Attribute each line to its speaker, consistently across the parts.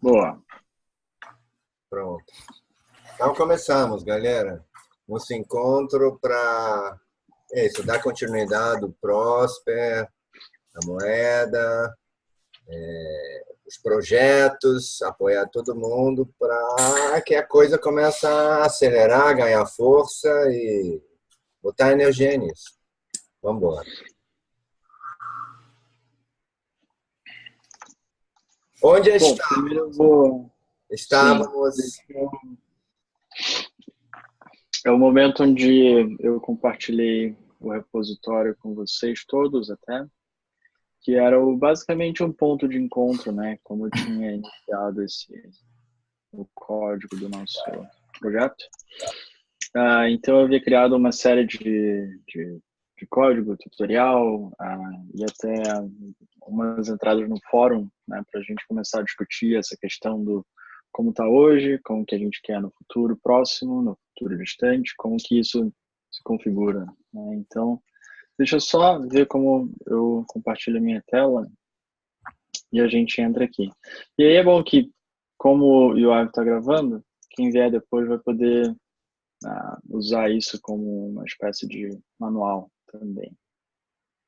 Speaker 1: Boa.
Speaker 2: Pronto. Então começamos, galera. Nosso encontro para dar continuidade ao Prosper, a moeda, os projetos, apoiar todo mundo para que a coisa comece a acelerar, ganhar força e botar energia nisso. Vamos embora. Onde
Speaker 1: Bom, primeiro eu vou. Sim,
Speaker 2: estávamos?
Speaker 1: é o momento onde eu compartilhei o repositório com vocês todos até, que era basicamente um ponto de encontro, né? Como eu tinha iniciado o código do nosso projeto. Então eu havia criado uma série de código, tutorial, e até umas entradas no fórum, né, para a gente começar a discutir essa questão do como está hoje, como que a gente quer no futuro próximo, no futuro distante, como que isso se configura, né? Então, deixa eu só ver como eu compartilho a minha tela e a gente entra aqui. E aí é bom que, como o Yoav está gravando, quem vier depois vai poder usar isso como uma espécie de manual também.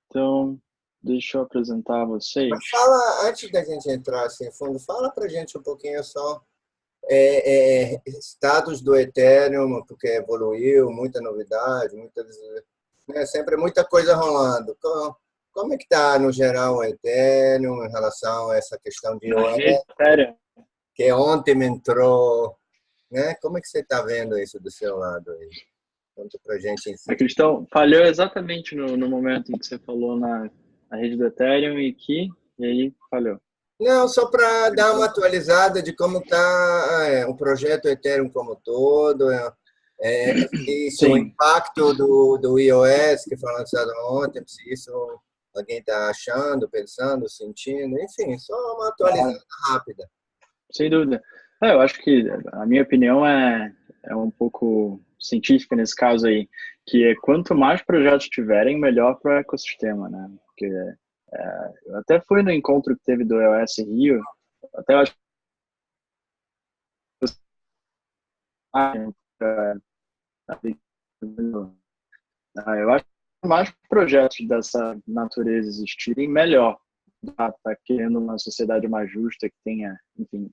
Speaker 1: Então, deixa eu apresentar a vocês.
Speaker 2: Mas fala, antes da gente entrar assim, fundo, fala para a gente um pouquinho só status do Ethereum, porque evoluiu, muita novidade, sempre muita coisa rolando. Como é que está, no geral, o Ethereum em relação a essa questão de
Speaker 1: Na
Speaker 2: iOS,
Speaker 1: rede Ethereum,
Speaker 2: que ontem me entrou, né? Como é que você está vendo isso do seu lado aí? Conta para a gente em
Speaker 1: a
Speaker 2: si.
Speaker 1: questão falhou exatamente no momento em que você falou na rede do Ethereum e aí falhou.
Speaker 2: Não, só para dar uma atualizada de como está o projeto Ethereum como um todo, se o
Speaker 1: Sim.
Speaker 2: impacto do iOS que foi lançado ontem, se isso alguém está achando, pensando, sentindo, enfim, só uma atualizada rápida.
Speaker 1: Sem dúvida. Eu acho que a minha opinião é um pouco científica nesse caso aí, que é quanto mais projetos tiverem, melhor para o ecossistema, né? Porque eu até fui no encontro que teve do iOS Rio, até eu acho que eu acho que mais projetos dessa natureza existirem, melhor. Tá querendo uma sociedade mais justa, que tenha, enfim,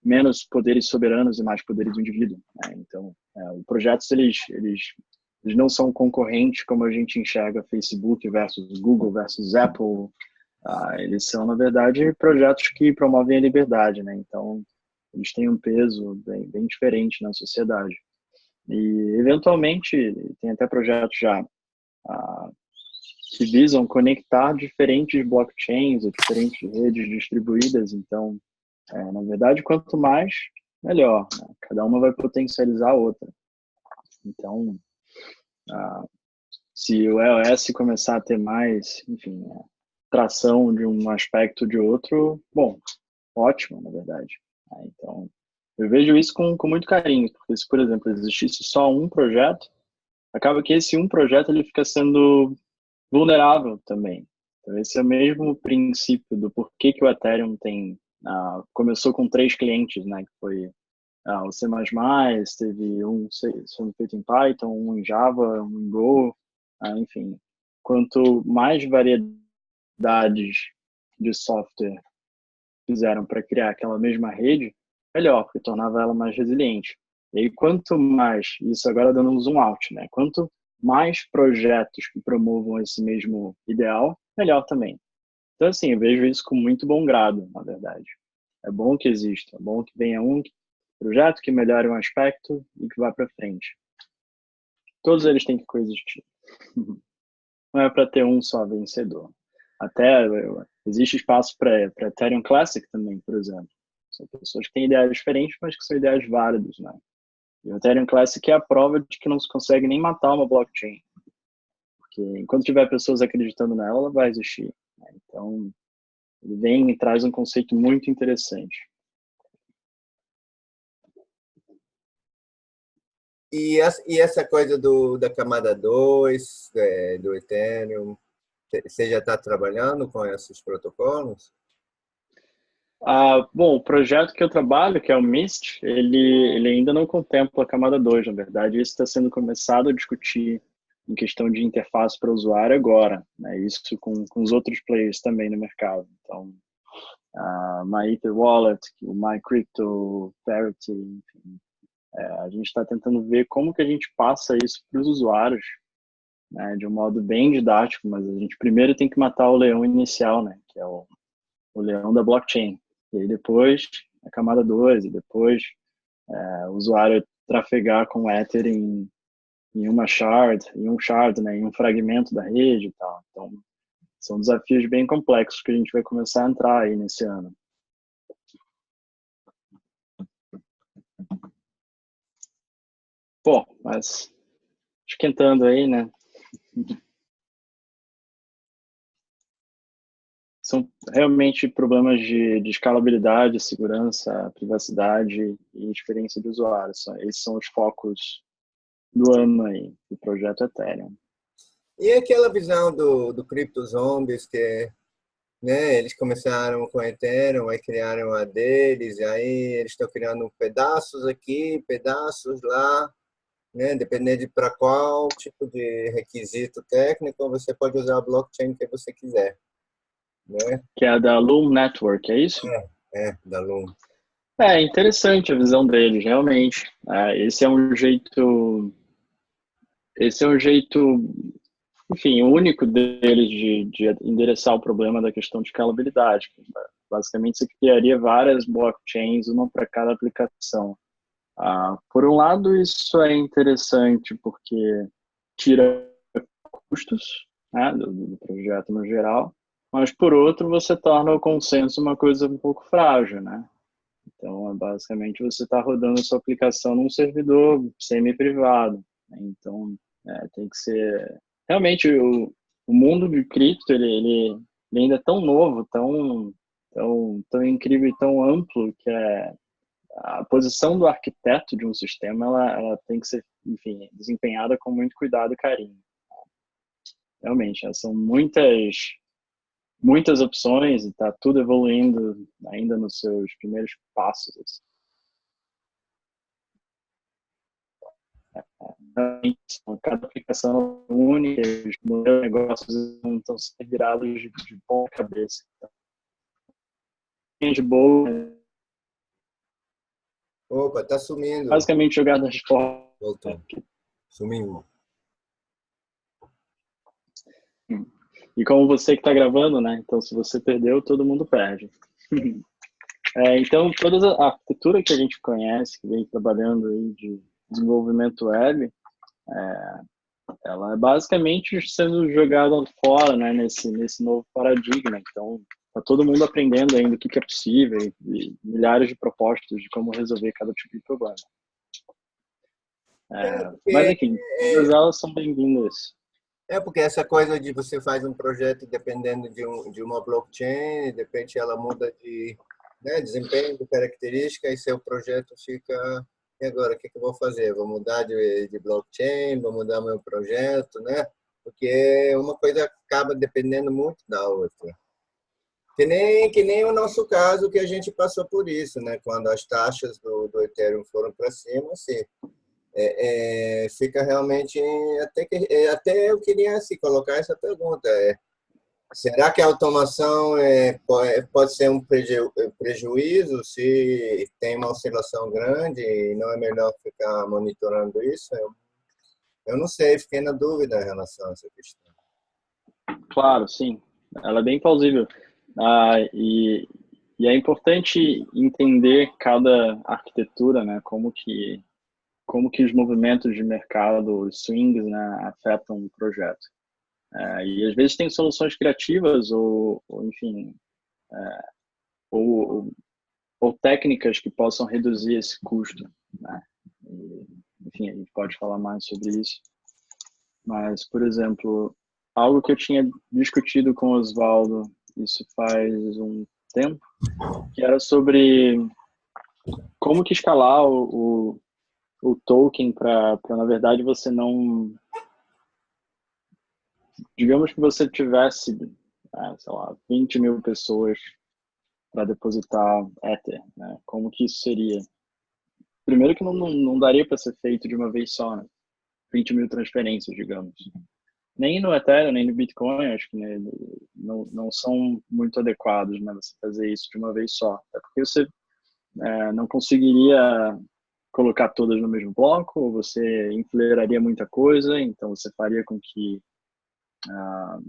Speaker 1: menos poderes soberanos e mais poderes do indivíduo, né? Então, os projetos, eles não são concorrentes como a gente enxerga Facebook versus Google versus Apple. Eles são, na verdade, projetos que promovem a liberdade, né? Então, eles têm um peso bem diferente na sociedade. E, eventualmente, tem até projetos já que visam conectar diferentes blockchains ou diferentes redes distribuídas. Então, na verdade, quanto mais, melhor, né? Cada uma vai potencializar a outra. Então, se o iOS começar a ter mais, enfim, tração de um aspecto ou de outro, bom, ótimo, na verdade. Então, eu vejo isso com muito carinho, porque se, por exemplo, existisse só um projeto, acaba que esse um projeto ele fica sendo vulnerável também. Então, esse é o mesmo princípio do porquê que o Ethereum tem começou com 3 clientes, né? Que foi o C++, teve um sendo feito em Python, um em Java, um em Go, enfim. Quanto mais variedades de software fizeram para criar aquela mesma rede, melhor, porque tornava ela mais resiliente. E aí, quanto mais, isso agora dando um zoom out, né? Quanto mais projetos que promovam esse mesmo ideal, melhor também. Então, assim, eu vejo isso com muito bom grado, na verdade. É bom que exista, é bom que venha um projeto que melhore um aspecto e que vá para frente. Todos eles têm que coexistir. Não é para ter um só vencedor. Até existe espaço para Ethereum Classic também, por exemplo. São pessoas que têm ideais diferentes, mas que são ideais válidos, né? E o Ethereum Classic é a prova de que não se consegue nem matar uma blockchain. Porque enquanto tiver pessoas acreditando nela, ela vai existir, né? Então, ele vem e traz um conceito muito interessante.
Speaker 2: E essa coisa da camada 2 do Ethereum, você já está trabalhando com esses protocolos?
Speaker 1: Bom, o projeto que eu trabalho, que é o MIST, ele ainda não contempla a camada 2, na verdade. Isso está sendo começado a discutir em questão de interface para o usuário agora, né? Isso com os outros players também no mercado. Então, a MyEther Wallet, o MyCrypto, Parity, enfim. A gente está tentando ver como que a gente passa isso para os usuários, né? De um modo bem didático, mas a gente primeiro tem que matar o leão inicial, né? Que é o leão da blockchain. E aí depois a camada 2, e depois o usuário trafegar com o Ether em uma shard, né, em um fragmento da rede e tal. Então, são desafios bem complexos que a gente vai começar a entrar aí nesse ano. Bom, mas esquentando aí, né? São realmente problemas de escalabilidade, segurança, privacidade e experiência de usuário. Esses são os focos do ano aí, do projeto Ethereum.
Speaker 2: E aquela visão do Crypto Zombies, que né, eles começaram com Ethereum, aí criaram a deles, e aí eles estão criando pedaços aqui, pedaços lá, né, dependendo de para qual tipo de requisito técnico, você pode usar a blockchain que você quiser, né?
Speaker 1: Que é a da Loom Network, é isso?
Speaker 2: Da Loom.
Speaker 1: É interessante a visão deles, realmente. Esse é um jeito, enfim, único deles de endereçar o problema da questão de escalabilidade. Basicamente, você criaria várias blockchains, uma para cada aplicação. Por um lado, isso é interessante porque tira custos, né, do projeto no geral, mas por outro, você torna o consenso uma coisa um pouco frágil, né? Então, basicamente, você está rodando a sua aplicação num servidor semi-privado, né? Então, tem que ser... Realmente, o mundo de cripto, ele ainda é tão novo, tão incrível e tão amplo que a posição do arquiteto de um sistema, ela tem que ser, enfim, desempenhada com muito cuidado e carinho. Realmente, são muitas opções e está tudo evoluindo ainda nos seus primeiros passos, assim. Cada aplicação é única, os modelos de negócios não estão sendo virados de ponta cabeça. De boa,
Speaker 2: Opa, tá sumindo.
Speaker 1: basicamente jogadas fora.
Speaker 2: Voltou. Sumiu.
Speaker 1: E como você que está gravando, né? Então, se você perdeu, todo mundo perde. Então, toda a arquitetura que a gente conhece, que vem trabalhando aí de desenvolvimento web, ela é basicamente sendo jogada fora, né, nesse novo paradigma. Então, está todo mundo aprendendo ainda o que é possível e milhares de propostas de como resolver cada tipo de problema. Mas,
Speaker 2: Porque,
Speaker 1: enfim, todas elas são bem-vindas.
Speaker 2: porque essa coisa de você faz um projeto dependendo de uma blockchain, de repente ela muda de, né, desempenho, de característica, e seu projeto fica. E agora, o que eu vou fazer? Vou mudar de blockchain, vou mudar meu projeto, né? Porque uma coisa acaba dependendo muito da outra. Que nem o nosso caso, que a gente passou por isso, né? Quando as taxas do Ethereum foram para cima, assim, fica realmente até eu queria assim, colocar essa pergunta: será que a automação pode ser um prejuízo se tem uma oscilação grande e não é melhor ficar monitorando isso? Eu não sei, fiquei na dúvida em relação a essa questão.
Speaker 1: Claro, sim. Ela é bem plausível. E é importante entender cada arquitetura, né? Como que os movimentos de mercado, os swings, né, afetam o projeto. E às vezes tem soluções criativas ou enfim, ou, ou técnicas que possam reduzir esse custo, né? Enfim, a gente pode falar mais sobre isso. Mas, por exemplo, algo que eu tinha discutido com o Osvaldo, isso faz um tempo, que era sobre como que escalar o token para, na verdade, você não... Digamos que você tivesse, sei lá, 20 mil pessoas para depositar Ether, né? Como que isso seria? Primeiro que não daria para ser feito de uma vez só, né? 20 mil transferências, digamos. Nem no Ethereum, nem no Bitcoin, acho que, né, não são muito adequados, né, você fazer isso de uma vez só. Até porque você não conseguiria colocar todas no mesmo bloco, ou você enfileiraria muita coisa, então você faria com que,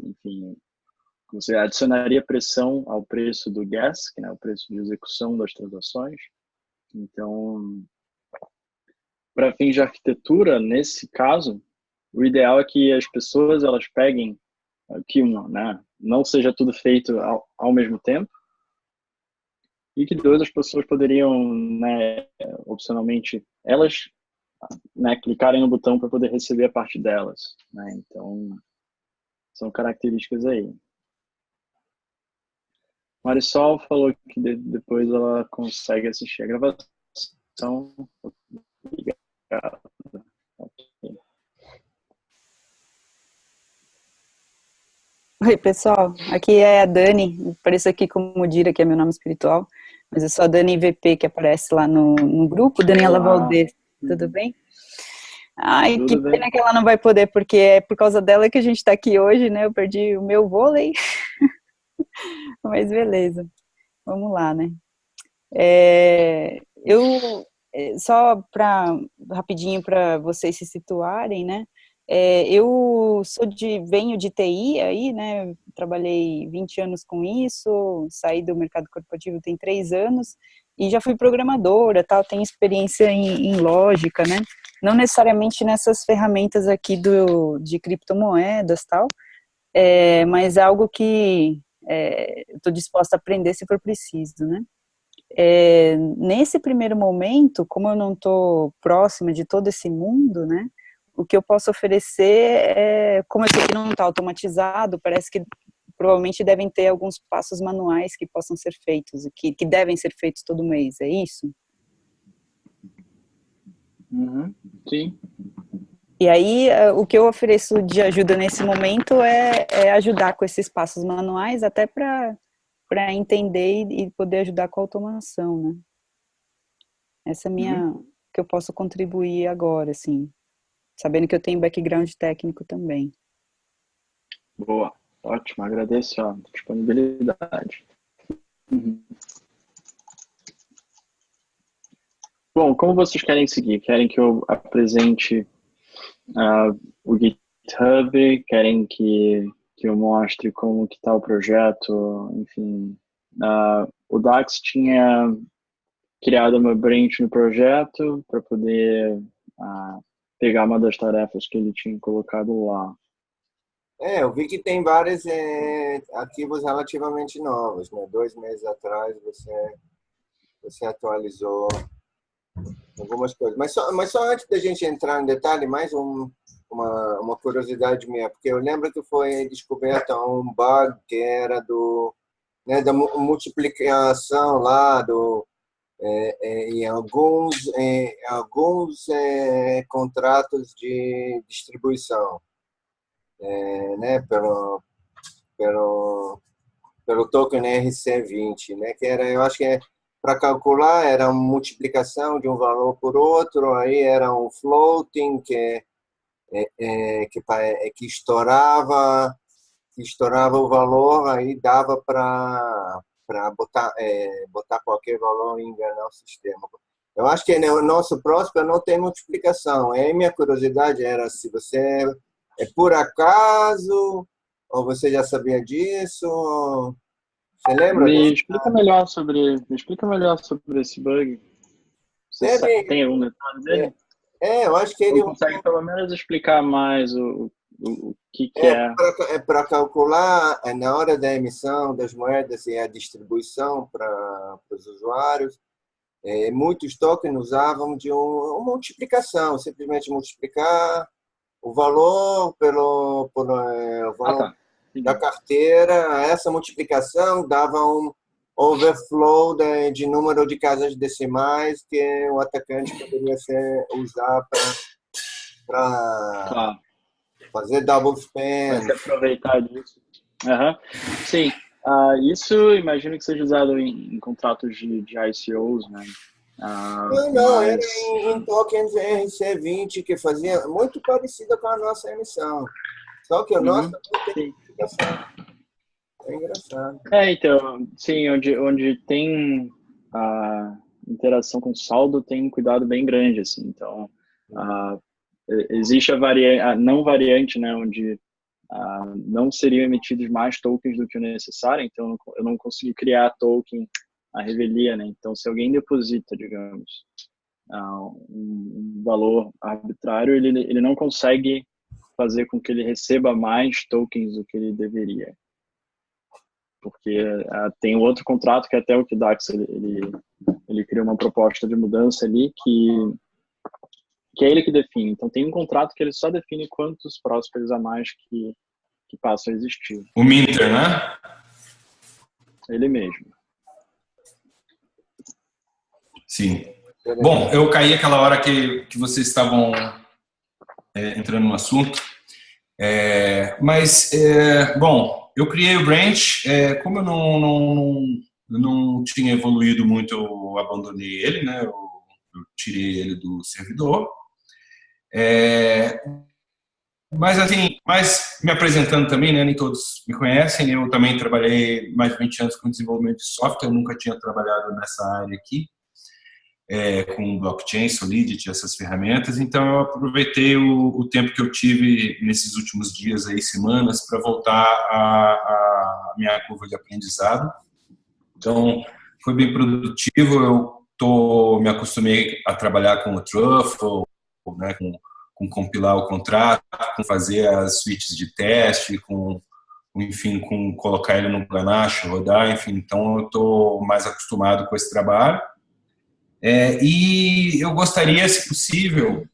Speaker 1: enfim, você adicionaria pressão ao preço do gas, que é o preço de execução das transações. Então, para fins de arquitetura, nesse caso, o ideal é que as pessoas elas peguem que né, não seja tudo feito ao mesmo tempo e que duas as pessoas poderiam, né, opcionalmente elas, né, clicarem no botão para poder receber a parte delas, né? Então são características aí. Marisol falou que depois ela consegue assistir a gravação. Obrigado. Okay.
Speaker 3: Oi, pessoal. Aqui é a Dani. Apareço aqui como Dira, que é meu nome espiritual. Mas eu sou a Dani VP, que aparece lá no grupo. Daniela Valdez. Tudo bem? Ai,
Speaker 1: Tudo
Speaker 3: que
Speaker 1: bem.
Speaker 3: pena que ela não vai poder, porque é por causa dela que a gente tá aqui hoje, né? Eu perdi o meu vôlei. Mas beleza. Vamos lá, né? Só rapidinho para vocês se situarem, né? Eu venho de TI aí, né? Trabalhei 20 anos com isso, saí do mercado corporativo tem 3 anos e já fui programadora, tal, tenho experiência em lógica, né? Não necessariamente nessas ferramentas aqui de criptomoedas, tal, mas é algo que estou disposta a aprender se for preciso, né? Nesse primeiro momento, como eu não estou próxima de todo esse mundo, né, o que eu posso oferecer como eu sei que não está automatizado, parece que provavelmente devem ter alguns passos manuais que possam ser feitos, que devem ser feitos todo mês, é isso?
Speaker 1: Uhum, sim.
Speaker 3: E aí, o que eu ofereço de ajuda nesse momento é ajudar com esses passos manuais, até para entender e poder ajudar com a automação, né? Essa é a minha, que eu posso contribuir agora, assim, sabendo que eu tenho background técnico também.
Speaker 1: Boa, ótimo, agradeço a disponibilidade. Uhum. Bom, como vocês querem seguir? Querem que eu apresente o GitHub? Querem que eu mostre como que está o projeto? Enfim, o Dax tinha criado uma branch no projeto para poder pegar uma das tarefas que ele tinha colocado lá.
Speaker 2: Eu vi que tem vários ativos relativamente novos, né? 2 meses atrás você atualizou algumas coisas. Mas só antes da gente entrar no detalhe, mais uma curiosidade minha, porque eu lembro que foi descoberto um bug que era da multiplicação lá em alguns contratos de distribuição, né, pelo token RC20, né, que era, eu acho que para calcular era uma multiplicação de um valor por outro, aí era um floating que estourava o valor, aí dava para botar qualquer valor e enganar o sistema. Eu acho que o nosso Próspera não tem multiplicação. Aí minha curiosidade era se você é por acaso ou você já sabia disso. Você lembra
Speaker 1: Me
Speaker 2: desse
Speaker 1: explica
Speaker 2: caso?
Speaker 1: melhor sobre esse bug. Você
Speaker 2: Deve,
Speaker 1: tem algum detalhe dele?
Speaker 2: eu acho que ele
Speaker 1: Ou consegue pelo menos explicar mais o que
Speaker 2: é
Speaker 1: é?
Speaker 2: para calcular na hora da emissão das moedas e a distribuição para os usuários. Muitos tokens usavam de uma multiplicação, simplesmente multiplicar o valor o valor
Speaker 1: Tá.
Speaker 2: da carteira. Essa multiplicação dava um overflow de número de casas decimais que o atacante poderia usar para
Speaker 1: Claro.
Speaker 2: fazer double
Speaker 1: Vai
Speaker 2: spend.
Speaker 1: se aproveitar disso. Aham. Sim. Isso imagino que seja usado em contratos de ICOs, né?
Speaker 2: Não, era
Speaker 1: Mas
Speaker 2: em tokens ERC20 que fazia muito parecida com a nossa emissão. Só que o nosso
Speaker 1: uhum,
Speaker 2: não tem
Speaker 1: sim.
Speaker 2: explicação. É engraçado.
Speaker 1: Então, sim, onde tem a interação com saldo, tem um cuidado bem grande, assim. Então, ah, existe a não variante, né, onde não seriam emitidos mais tokens do que o necessário, então eu não consigo criar token à revelia, né? Então, se alguém deposita, digamos, um valor arbitrário, ele não consegue fazer com que ele receba mais tokens do que ele deveria, porque tem um outro contrato que até o Kidax ele cria uma proposta de mudança ali que é ele que define. Então tem um contrato que ele só define quantos prósperos a mais que passam a existir.
Speaker 4: O Minter, né?
Speaker 1: Ele mesmo.
Speaker 4: Sim. Bom, eu caí aquela hora que vocês estavam entrando no assunto. Bom, eu criei o Branch. Como eu não tinha evoluído muito, eu abandonei ele, né? Eu tirei ele do servidor. Mas, assim, me apresentando também, né? Nem todos me conhecem. Eu também trabalhei mais de 20 anos com desenvolvimento de software. Eu nunca tinha trabalhado nessa área aqui. Com blockchain, Solidity, essas ferramentas. Então, eu aproveitei o tempo que eu tive nesses últimos dias, aí, semanas, para voltar a minha curva de aprendizado. Então, foi bem produtivo. Me acostumei a trabalhar com o Truffle, né, com compilar o contrato, com fazer as suítes de teste, enfim, com colocar ele no Ganache, rodar, enfim. Então, eu estou mais acostumado com esse trabalho. E eu gostaria, se possível,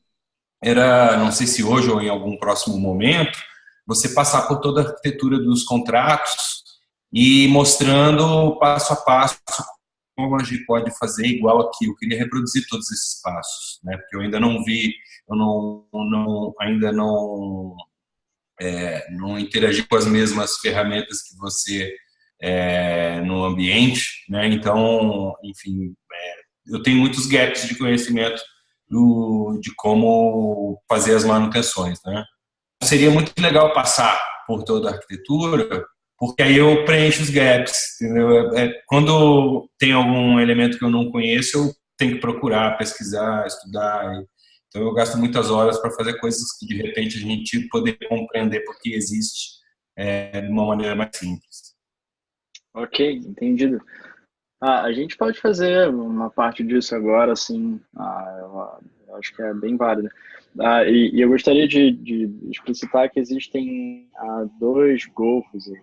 Speaker 4: não sei se hoje ou em algum próximo momento, você passar por toda a arquitetura dos contratos e mostrando passo a passo como a gente pode fazer igual aqui. Eu queria reproduzir todos esses passos, né? Porque eu ainda não vi, ainda não interagi com as mesmas ferramentas que você no ambiente, né? Então, enfim, eu tenho muitos gaps de conhecimento de como fazer as manutenções, né? Seria muito legal passar por toda a arquitetura, porque aí eu preencho os gaps, entendeu? Quando tem algum elemento que eu não conheço, eu tenho que procurar, pesquisar, estudar. Então eu gasto muitas horas para fazer coisas que de repente a gente poder compreender porque existe de uma maneira mais simples.
Speaker 1: Ok, entendido. A gente pode fazer uma parte disso agora, assim, eu acho que é bem válido. E eu gostaria de explicitar que existem dois golfos aí,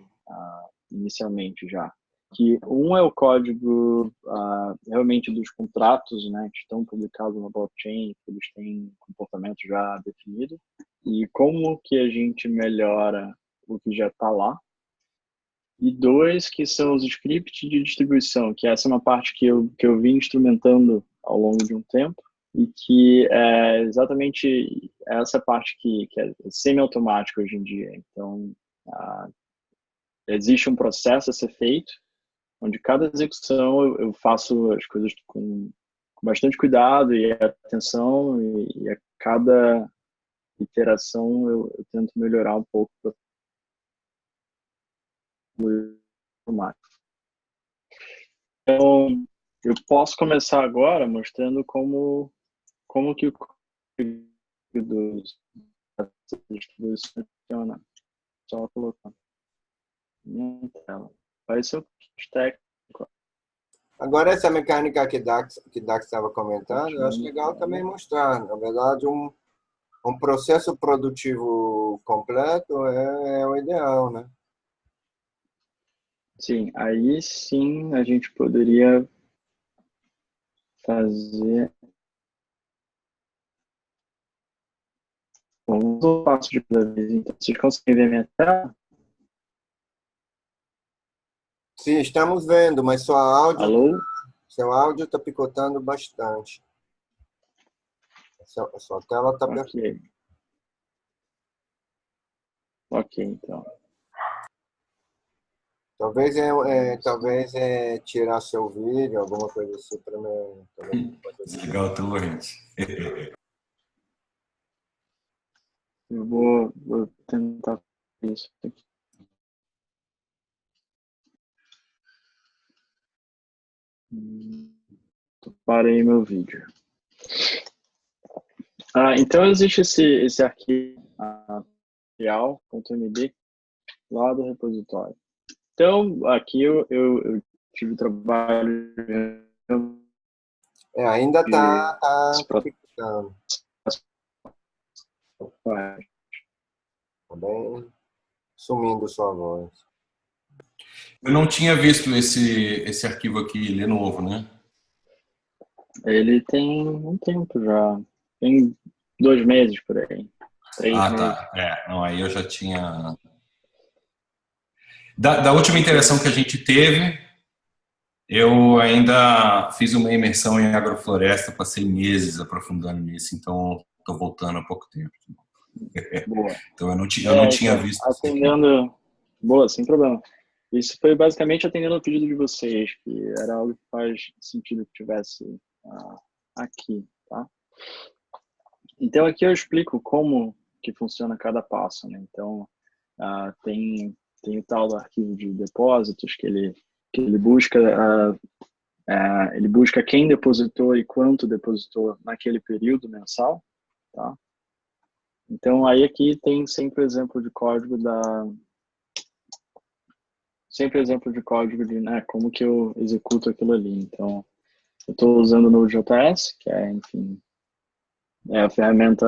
Speaker 1: inicialmente já. Que um é o código realmente dos contratos, né, que estão publicados na blockchain, que eles têm comportamento já definido, e como que a gente melhora o que já está lá. E dois, que são os scripts de distribuição, que essa é uma parte que eu vim instrumentando ao longo de um tempo, e que é exatamente essa parte que é semi-automática hoje em dia. Então, existe um processo a ser feito, onde cada execução eu faço as coisas com bastante cuidado e atenção, e a cada iteração eu tento melhorar um pouco o automático. Então, eu posso começar agora mostrando como que o código dessas distribuições funciona. Só colocar minha tela. Vai ser o técnico.
Speaker 2: Agora, essa mecânica que Dax estava comentando, eu acho legal também mostrar. Na verdade, um processo produtivo completo é o ideal, né?
Speaker 1: Sim, aí sim a gente poderia fazer um passo de cada vez. Então, vocês conseguem ver minha tela?
Speaker 2: Sim, estamos vendo, mas
Speaker 1: Alô?
Speaker 2: seu áudio está picotando bastante. A sua tela está perfeita.
Speaker 1: Ok. Ok, então.
Speaker 2: Talvez tirar seu vídeo, alguma coisa assim para também.
Speaker 4: Desligar o torrent.
Speaker 1: Eu vou tentar isso aqui. Parei meu vídeo. Então existe esse arquivo material.md lá do repositório. Então, aqui eu tive trabalho
Speaker 2: Ainda está bem sumindo sua voz.
Speaker 4: Eu não tinha visto esse arquivo aqui, ele é novo, né?
Speaker 1: Ele tem um tempo já. Tem 2 meses por aí. 3 meses.
Speaker 4: Tá. Não, aí eu já tinha... Da última interação que a gente teve, eu ainda fiz uma imersão em agrofloresta, passei meses aprofundando nisso, então estou voltando há pouco tempo.
Speaker 1: Boa.
Speaker 4: Então eu não tinha visto.
Speaker 1: Atendendo... Boa, sem problema. Isso foi basicamente atendendo ao pedido de vocês, que era algo que faz sentido que tivesse aqui, tá? Então aqui eu explico como que funciona cada passo, né? Então tem o tal do arquivo de depósitos que ele busca ele busca quem depositou e quanto depositou naquele período mensal, tá? Então aí aqui tem sempre exemplo de código de né, como que eu executo aquilo ali. Então eu estou usando o Node.js, que é, enfim, a ferramenta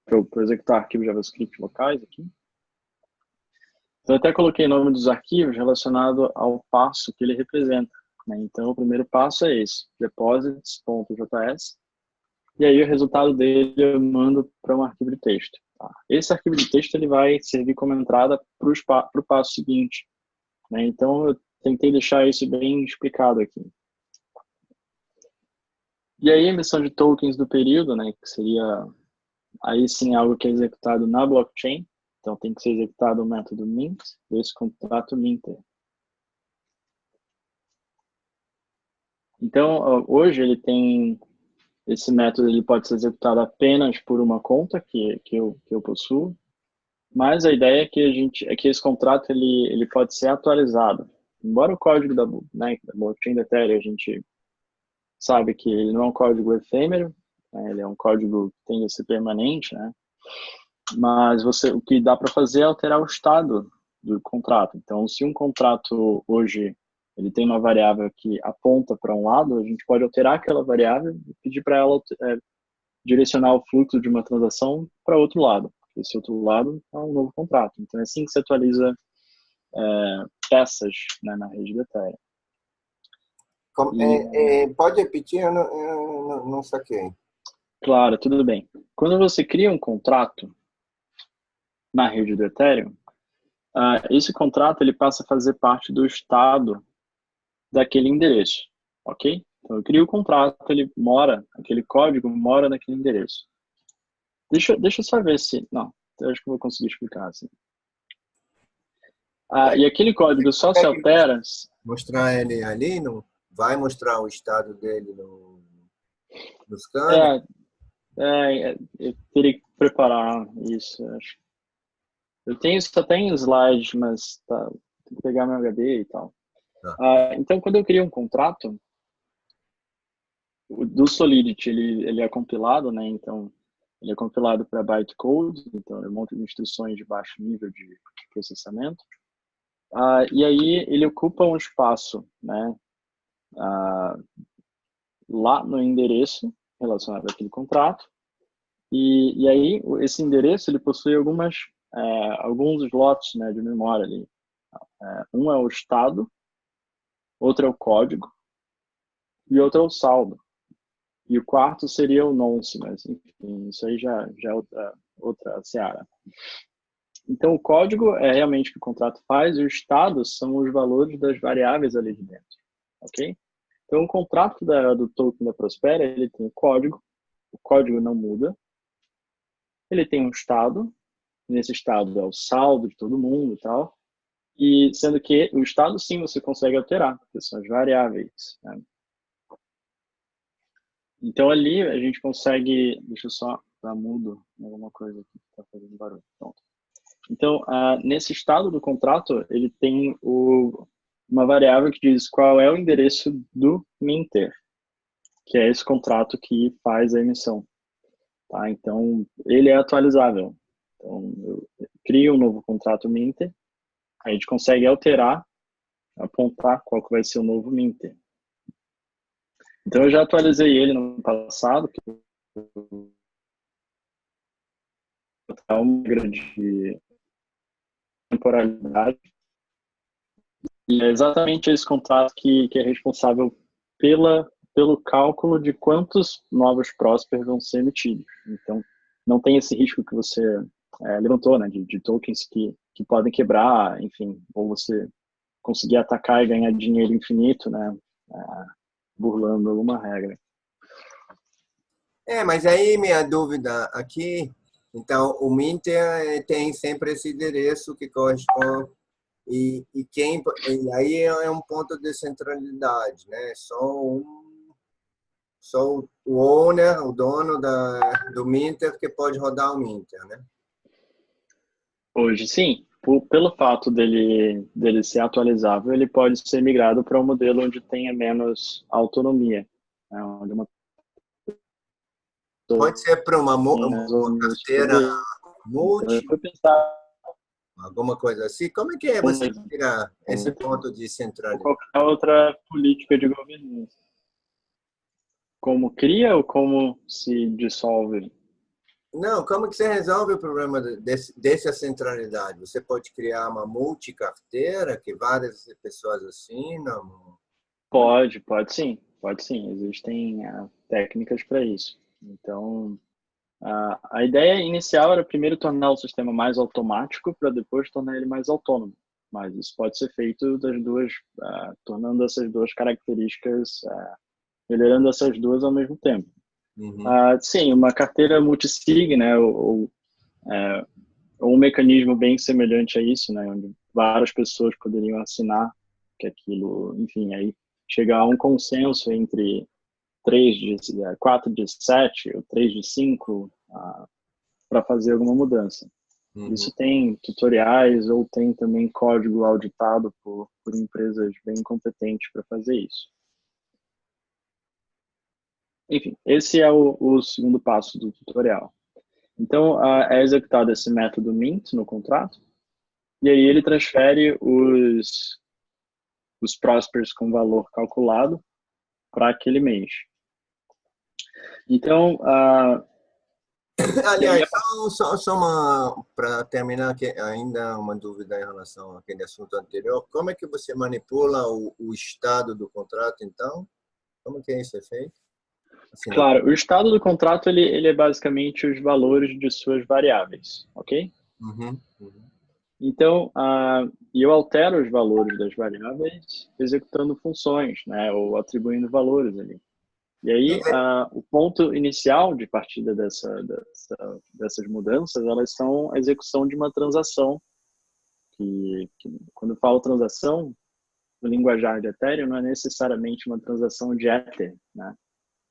Speaker 1: para executar arquivos JavaScript locais aqui. Eu até coloquei o nome dos arquivos relacionado ao passo que ele representa, né? Então, o primeiro passo é esse, deposits.js, e aí o resultado dele eu mando para um arquivo de texto. Tá? Esse arquivo de texto ele vai servir como entrada para o passo seguinte, né? Então, eu tentei deixar isso bem explicado aqui. E aí, a emissão de tokens do período, né, que seria aí sim algo que é executado na blockchain. Então, tem que ser executado o método mint desse contrato minter. Então, hoje ele tem esse método, ele pode ser executado apenas por uma conta que eu possuo, mas a ideia é que esse contrato ele pode ser atualizado. Embora o código da blockchain da Ethereum a gente sabe que ele não é um código efêmero, né, ele é um código que tende a ser permanente, né? Mas o que dá para fazer é alterar o estado do contrato. Então, se um contrato hoje ele tem uma variável que aponta para um lado, a gente pode alterar aquela variável e pedir para ela direcionar o fluxo de uma transação para outro lado. Esse outro lado é um novo contrato. Então, é assim que se atualiza peças, né, na rede da Ethereum.
Speaker 2: Pode repetir? Eu não saquei.
Speaker 1: Claro, tudo bem. Quando você cria um contrato na rede do Ethereum, esse contrato ele passa a fazer parte do estado daquele endereço, ok? Então eu crio o contrato, aquele código mora naquele endereço. Deixa eu só ver se... Não, eu acho que eu vou conseguir explicar assim. E aquele código só se altera...
Speaker 2: Mostrar ele ali, não vai mostrar o estado dele no scanner?
Speaker 1: Eu teria que preparar isso, acho. Só tenho slides, mas tem que pegar meu HD e tal. Então, quando eu crio um contrato, do Solidity, ele é compilado, né? Então, ele é compilado para bytecode, então é um monte de instruções de baixo nível de processamento. E aí ele ocupa um espaço, né? Lá no endereço relacionado àquele contrato. E aí esse endereço ele possui alguns slots, né, de memória ali. Um é o estado, outro é o código e outro é o saldo. E o quarto seria o nonce, mas enfim, isso aí já é outra seara. Então, o código é realmente o que o contrato faz e o estado são os valores das variáveis ali de dentro, ok? Então, o contrato do token da Prospera, ele tem o código não muda, ele tem um estado, nesse estado é o saldo de todo mundo e tal, E sendo que o estado, sim, você consegue alterar, porque são as variáveis, né? Então, ali a gente consegue... Deixa eu só dar mudo em alguma coisa aqui que está fazendo barulho. Pronto. Então, nesse estado do contrato, ele tem uma variável que diz qual é o endereço do minter, que é esse contrato que faz a emissão. Tá? Então, ele é atualizável. Então, eu crio um novo contrato minter, a gente consegue alterar, apontar qual que vai ser o novo minter. Então, eu já atualizei ele no passado, que é uma grande temporalidade. E é exatamente esse contrato que é responsável pelo cálculo de quantos novos Prospers vão ser emitidos. Então, não tem esse risco que você levantou, né, de tokens que podem quebrar, enfim, ou você conseguir atacar e ganhar dinheiro infinito, né, burlando alguma regra.
Speaker 2: Mas aí minha dúvida aqui, então o Minter tem sempre esse endereço que corresponde e aí é um ponto de centralidade, né? Só o owner, o dono do Minter que pode rodar o Minter, né?
Speaker 1: Hoje, sim, pelo fato dele ser atualizável, ele pode ser migrado para um modelo onde tenha menos autonomia, né, onde uma
Speaker 2: Pode ser para uma
Speaker 1: mais ou menos
Speaker 2: carteira
Speaker 1: poder. Então, eu
Speaker 2: multi,
Speaker 1: fui pensar
Speaker 2: alguma coisa assim. Como é que você tira esse ponto de
Speaker 1: ou
Speaker 2: centralidade?
Speaker 1: qualquer outra política de governança. Como cria ou como se dissolve?
Speaker 2: Não, como que você resolve o problema dessa centralidade? Você pode criar uma multicarteira que várias pessoas assinam?
Speaker 1: Pode sim, pode sim. Existem técnicas para isso. Então, a ideia inicial era primeiro tornar o sistema mais automático para depois tornar ele mais autônomo. Mas isso pode ser feito das duas, tornando essas duas características, melhorando essas duas ao mesmo tempo.
Speaker 2: Uhum.
Speaker 1: Sim, uma carteira multisig, né, ou um mecanismo bem semelhante a isso, né, onde várias pessoas poderiam assinar que aquilo, enfim, aí chegar a um consenso entre 4 de 7 ou 3 de 5 para fazer alguma mudança.
Speaker 2: Uhum.
Speaker 1: Isso tem tutoriais ou tem também código auditado por empresas bem competentes para fazer isso. Enfim, esse é o segundo passo do tutorial. Então, é executado esse método mint no contrato, e aí ele transfere os prospers com valor calculado para aquele mês. Então,
Speaker 2: Aliás, só uma para terminar aqui, ainda uma dúvida em relação àquele assunto anterior. Como é que você manipula o estado do contrato, então? Como que isso é feito? Assim,
Speaker 1: claro, o estado do contrato ele é basicamente os valores de suas variáveis, ok?
Speaker 2: Uhum, uhum.
Speaker 1: Então, eu altero os valores das variáveis executando funções, né, ou atribuindo valores ali. E aí, o ponto inicial de partida dessas mudanças, elas são a execução de uma transação, que quando eu falo transação, no linguajar de Ethereum, não é necessariamente uma transação de Ether, né?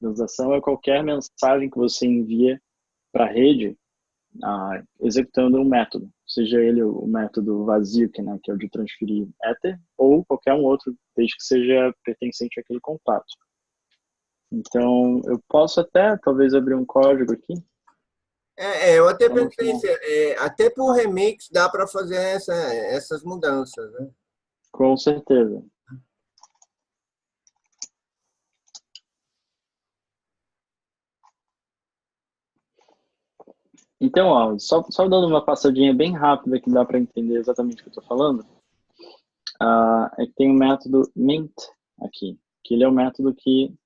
Speaker 1: Transação é qualquer mensagem que você envia para a rede executando um método, seja ele o método vazio, né, que é o de transferir Ether, ou qualquer um outro, desde que seja pertencente àquele contrato. Então, eu posso até, talvez, abrir um código aqui.
Speaker 2: Eu até pensei, até por remix dá para fazer essas mudanças, né?
Speaker 1: Com certeza. Então, só dando uma passadinha bem rápida que dá para entender exatamente o que eu estou falando, é que tem o método mint aqui, que ele é o método que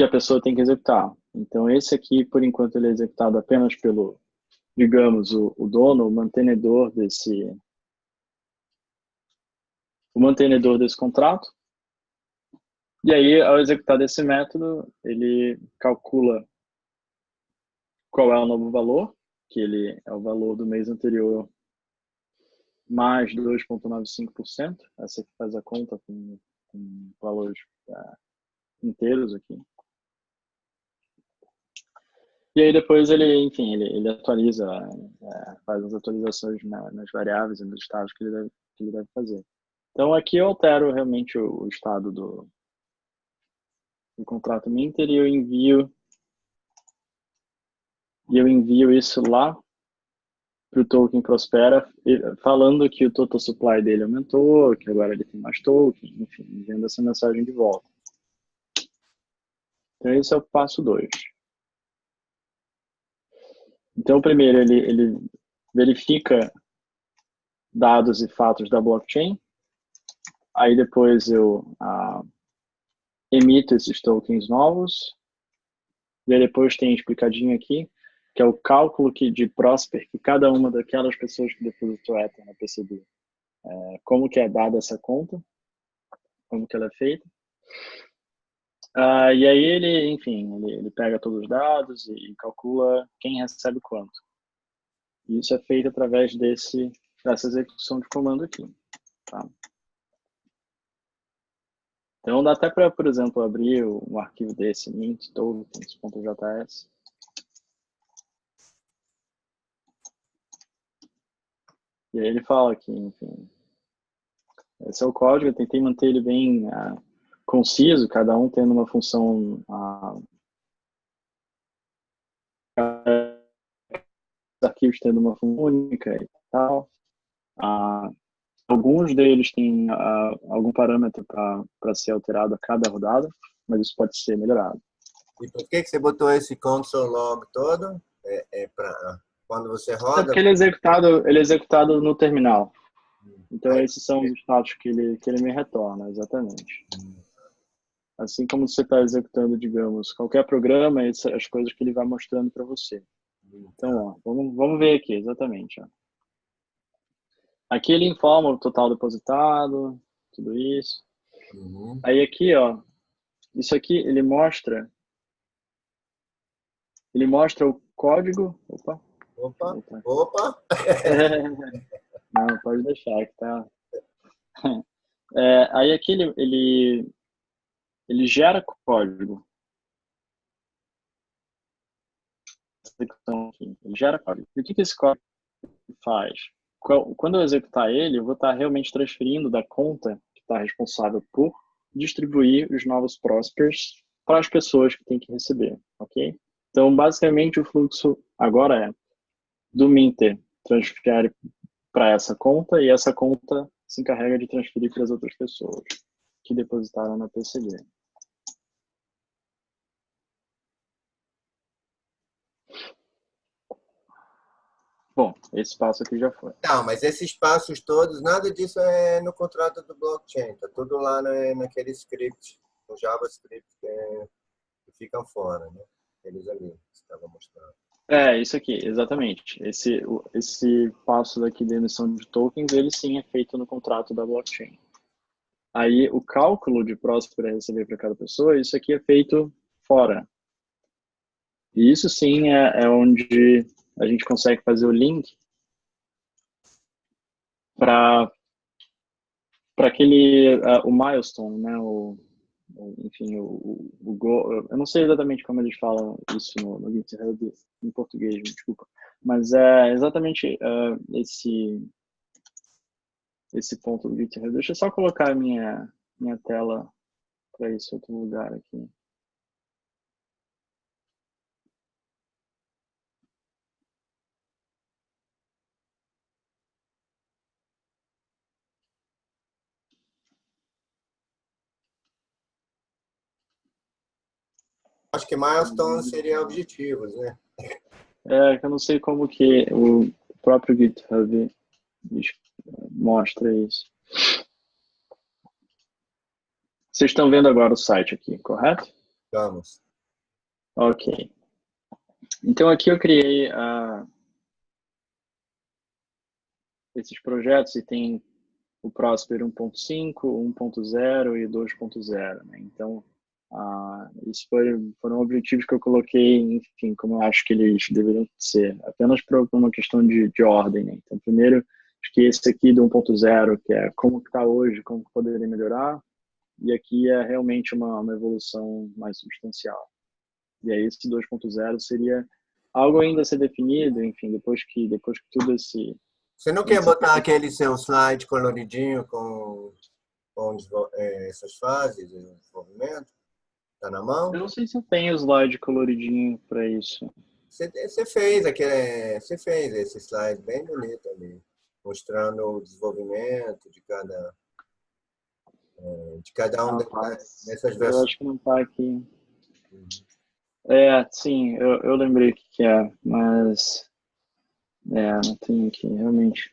Speaker 1: a pessoa tem que executar. Então, esse aqui, por enquanto, ele é executado apenas pelo, digamos, o dono, o mantenedor desse contrato. E aí, ao executar esse método, ele calcula qual é o novo valor, que ele é o valor do mês anterior mais 2,95%. Essa aqui faz a conta com valores inteiros aqui. E aí depois ele, enfim, ele atualiza, faz as atualizações nas variáveis e nos estados que ele deve fazer. Então aqui eu altero realmente o estado do contrato Minter e eu envio isso lá para o token Prospera, falando que o total supply dele aumentou, que agora ele tem mais token, enfim, enviando essa mensagem de volta. Então esse é o passo 2. Então primeiro ele verifica dados e fatos da blockchain, aí depois eu emito esses tokens novos, e aí depois tem explicadinho aqui, que é o cálculo de Prosper que cada uma daquelas pessoas que depositou Ether na PCB, como que é dada essa conta, como que ela é feita. E aí ele pega todos os dados e calcula quem recebe quanto. E isso é feito através dessa execução de comando aqui. Tá? Então dá até para, por exemplo, abrir um arquivo desse, mint tokens.js. E aí ele fala que, enfim, esse é o código, eu tentei manter ele bem conciso, cada um tendo uma função, arquivos tendo uma função única e tal. Alguns deles têm algum parâmetro para ser alterado a cada rodada, mas isso pode ser melhorado.
Speaker 2: E por que você botou esse console log todo? Para quando você roda?
Speaker 1: É porque ele é executado no terminal. Então esses são os status que ele me retorna, exatamente. Assim como você está executando, digamos, qualquer programa, as coisas que ele vai mostrando para você. Então, ó, vamos ver aqui, exatamente. Ó. Aqui ele informa o total depositado, tudo isso. Aí aqui, ó, isso aqui ele mostra o código.
Speaker 2: Opa!
Speaker 1: Não, pode deixar que tá. Aí aqui ele gera código. Ele gera código. E o que esse código faz? Quando eu executar ele, eu vou estar realmente transferindo da conta que está responsável por distribuir os novos Prospers para as pessoas que têm que receber, ok? Então, basicamente, o fluxo agora é do Minter transferir para essa conta e essa conta se encarrega de transferir para as outras pessoas que depositaram na PCB. Bom, esse passo aqui já foi.
Speaker 2: Não, mas esses passos todos, nada disso é no contrato do blockchain. Tá tudo lá naquele script, no JavaScript que ficam fora, né? Eles ali, que você estava mostrando.
Speaker 1: Isso aqui, exatamente. Esse passo daqui da emissão de tokens, ele sim é feito no contrato da blockchain. Aí o cálculo de Prosper a receber para cada pessoa, isso aqui é feito fora. E isso sim é onde a gente consegue fazer o link para aquele o milestone, né? Enfim, o goal. Eu não sei exatamente como eles falam isso no GitHub em português, me desculpa, mas é exatamente esse ponto do GitHub. Deixa eu só colocar a minha tela para esse outro lugar aqui.
Speaker 2: Acho que milestone seria objetivos, né?
Speaker 1: Eu não sei como que o próprio GitHub mostra isso. Vocês estão vendo agora o site aqui, correto?
Speaker 2: Vamos.
Speaker 1: Ok. Então aqui eu criei esses projetos e tem o Prosper 1.5, 1.0 e 2.0, né? Então, isso foram objetivos que eu coloquei, enfim, como eu acho que eles deveriam ser, apenas por uma questão de ordem, né? Então, primeiro, Acho que esse aqui do 1.0, que é como que está hoje, como que poderia melhorar, e aqui é realmente uma evolução mais substancial. E aí esse 2.0 seria algo ainda a ser definido, enfim, depois que tudo esse...
Speaker 2: Você não quer botar aquele seu slide coloridinho com essas fases, o desenvolvimento? Tá na mão?
Speaker 1: Eu não sei se eu tenho slide coloridinho para isso.
Speaker 2: Você fez você fez esse slide bem bonito ali, mostrando o desenvolvimento de cada um dessas
Speaker 1: Eu
Speaker 2: versões.
Speaker 1: acho que não está aqui. Sim, eu lembrei o que é, mas não tem aqui, realmente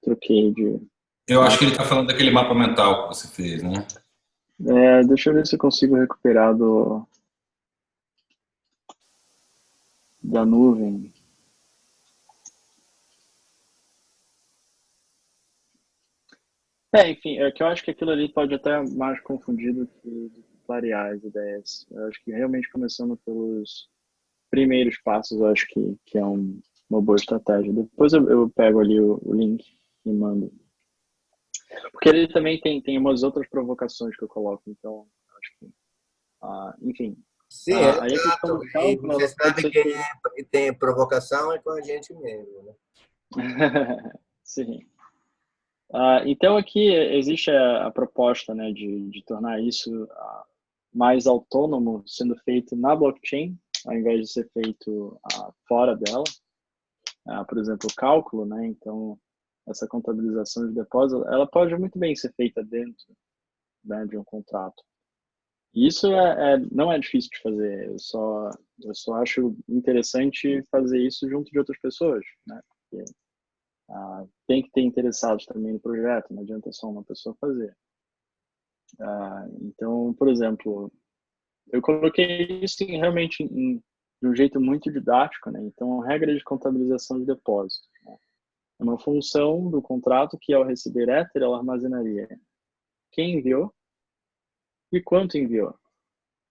Speaker 1: troquei de...
Speaker 4: Eu acho que ele está falando daquele mapa mental que você fez, né?
Speaker 1: Deixa eu ver se eu consigo recuperar da nuvem. Enfim, é que eu acho que aquilo ali pode até mais confundido que clarear as ideias. Eu acho que realmente começando pelos primeiros passos, eu acho que é uma boa estratégia. Depois eu pego ali o link e mando. Porque ele também tem umas outras provocações que eu coloco, então acho que, enfim.
Speaker 2: Sim,
Speaker 1: Aí a questão
Speaker 2: exato.
Speaker 1: do
Speaker 2: E
Speaker 1: cálculo,
Speaker 2: você
Speaker 1: ela pode
Speaker 2: sabe
Speaker 1: ser
Speaker 2: que tem provocação é com a gente mesmo, né?
Speaker 1: Sim. Então aqui existe a proposta, né, de tornar isso mais autônomo, sendo feito na blockchain, ao invés de ser feito fora dela. Por exemplo, o cálculo, né? Então essa contabilização de depósito, ela pode muito bem ser feita dentro, né, de um contrato. E isso não é difícil de fazer. Eu só acho interessante fazer isso junto de outras pessoas, né? Porque, tem que ter interessados também no projeto, não adianta só uma pessoa fazer. Então, por exemplo, eu coloquei isso realmente de um jeito muito didático, né? Então, regra de contabilização de depósito, né? É uma função do contrato que, ao receber Ether, ela armazenaria quem enviou e quanto enviou.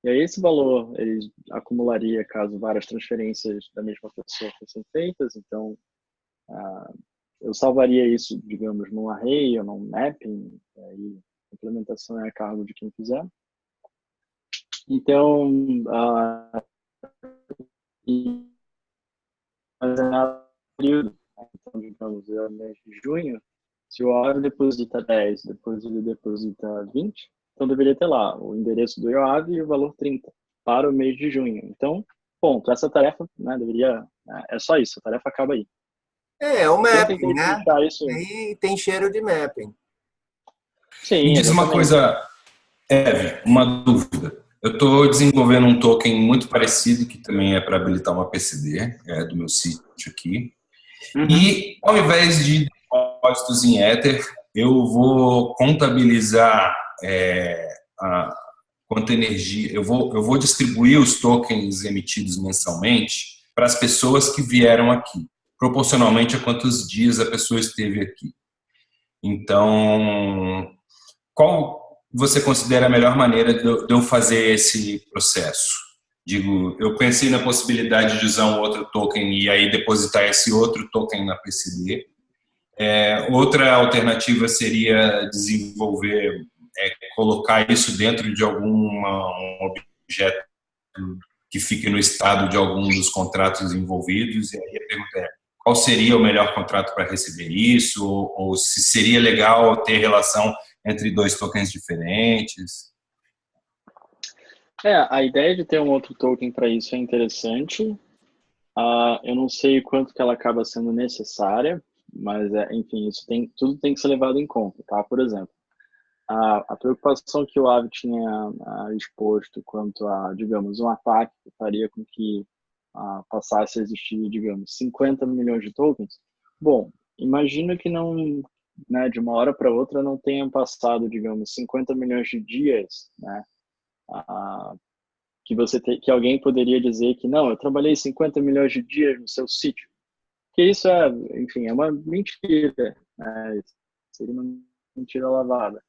Speaker 1: E aí esse valor ele acumularia caso várias transferências da mesma pessoa fossem feitas. Então, eu salvaria isso, digamos, num array ou num mapping. Aí a implementação é a cargo de quem fizer. Então, armazenar período. Então, digamos, é o mês de junho. Se o Yoav deposita 10, depois ele deposita 20, então deveria ter lá o endereço do Yoav e o valor 30 para o mês de junho. Então, ponto. Essa tarefa, né, deveria... É só isso, a tarefa acaba aí.
Speaker 2: O
Speaker 1: Então, eu
Speaker 2: mapping,
Speaker 1: tentei
Speaker 2: né?
Speaker 1: deixar isso...
Speaker 2: Aí tem cheiro de mapping.
Speaker 4: Me
Speaker 1: Sim,
Speaker 4: diz uma
Speaker 1: exatamente.
Speaker 4: coisa, Eve, uma dúvida. Eu estou desenvolvendo um token muito parecido, que também é para habilitar uma PCD, do meu sítio aqui. E, ao invés de depósitos em Ether, eu vou contabilizar quanto energia. Eu vou distribuir os tokens emitidos mensalmente para as pessoas que vieram aqui, proporcionalmente a quantos dias a pessoa esteve aqui. Então, qual você considera a melhor maneira de eu fazer esse processo? Digo, eu pensei na possibilidade de usar um outro token e aí depositar esse outro token na PCD. Outra alternativa seria desenvolver, colocar isso dentro de algum objeto que fique no estado de algum dos contratos envolvidos. E aí a pergunta é, qual seria o melhor contrato para receber isso? Ou se seria legal ter relação entre dois tokens diferentes?
Speaker 1: A ideia de ter um outro token para isso é interessante. Eu não sei quanto que ela acaba sendo necessária, mas, enfim, tudo tem que ser levado em conta, tá? Por exemplo, a preocupação que o Aave tinha exposto quanto a, digamos, um ataque que faria com que passasse a existir, digamos, 50 milhões de tokens. Bom, imagina que não, né, de uma hora para outra não tenham passado, digamos, 50 milhões de dias, né, que alguém poderia dizer que não, eu trabalhei 50 milhões de dias no seu sítio. Que isso enfim, é uma mentira, né? Seria uma mentira lavada.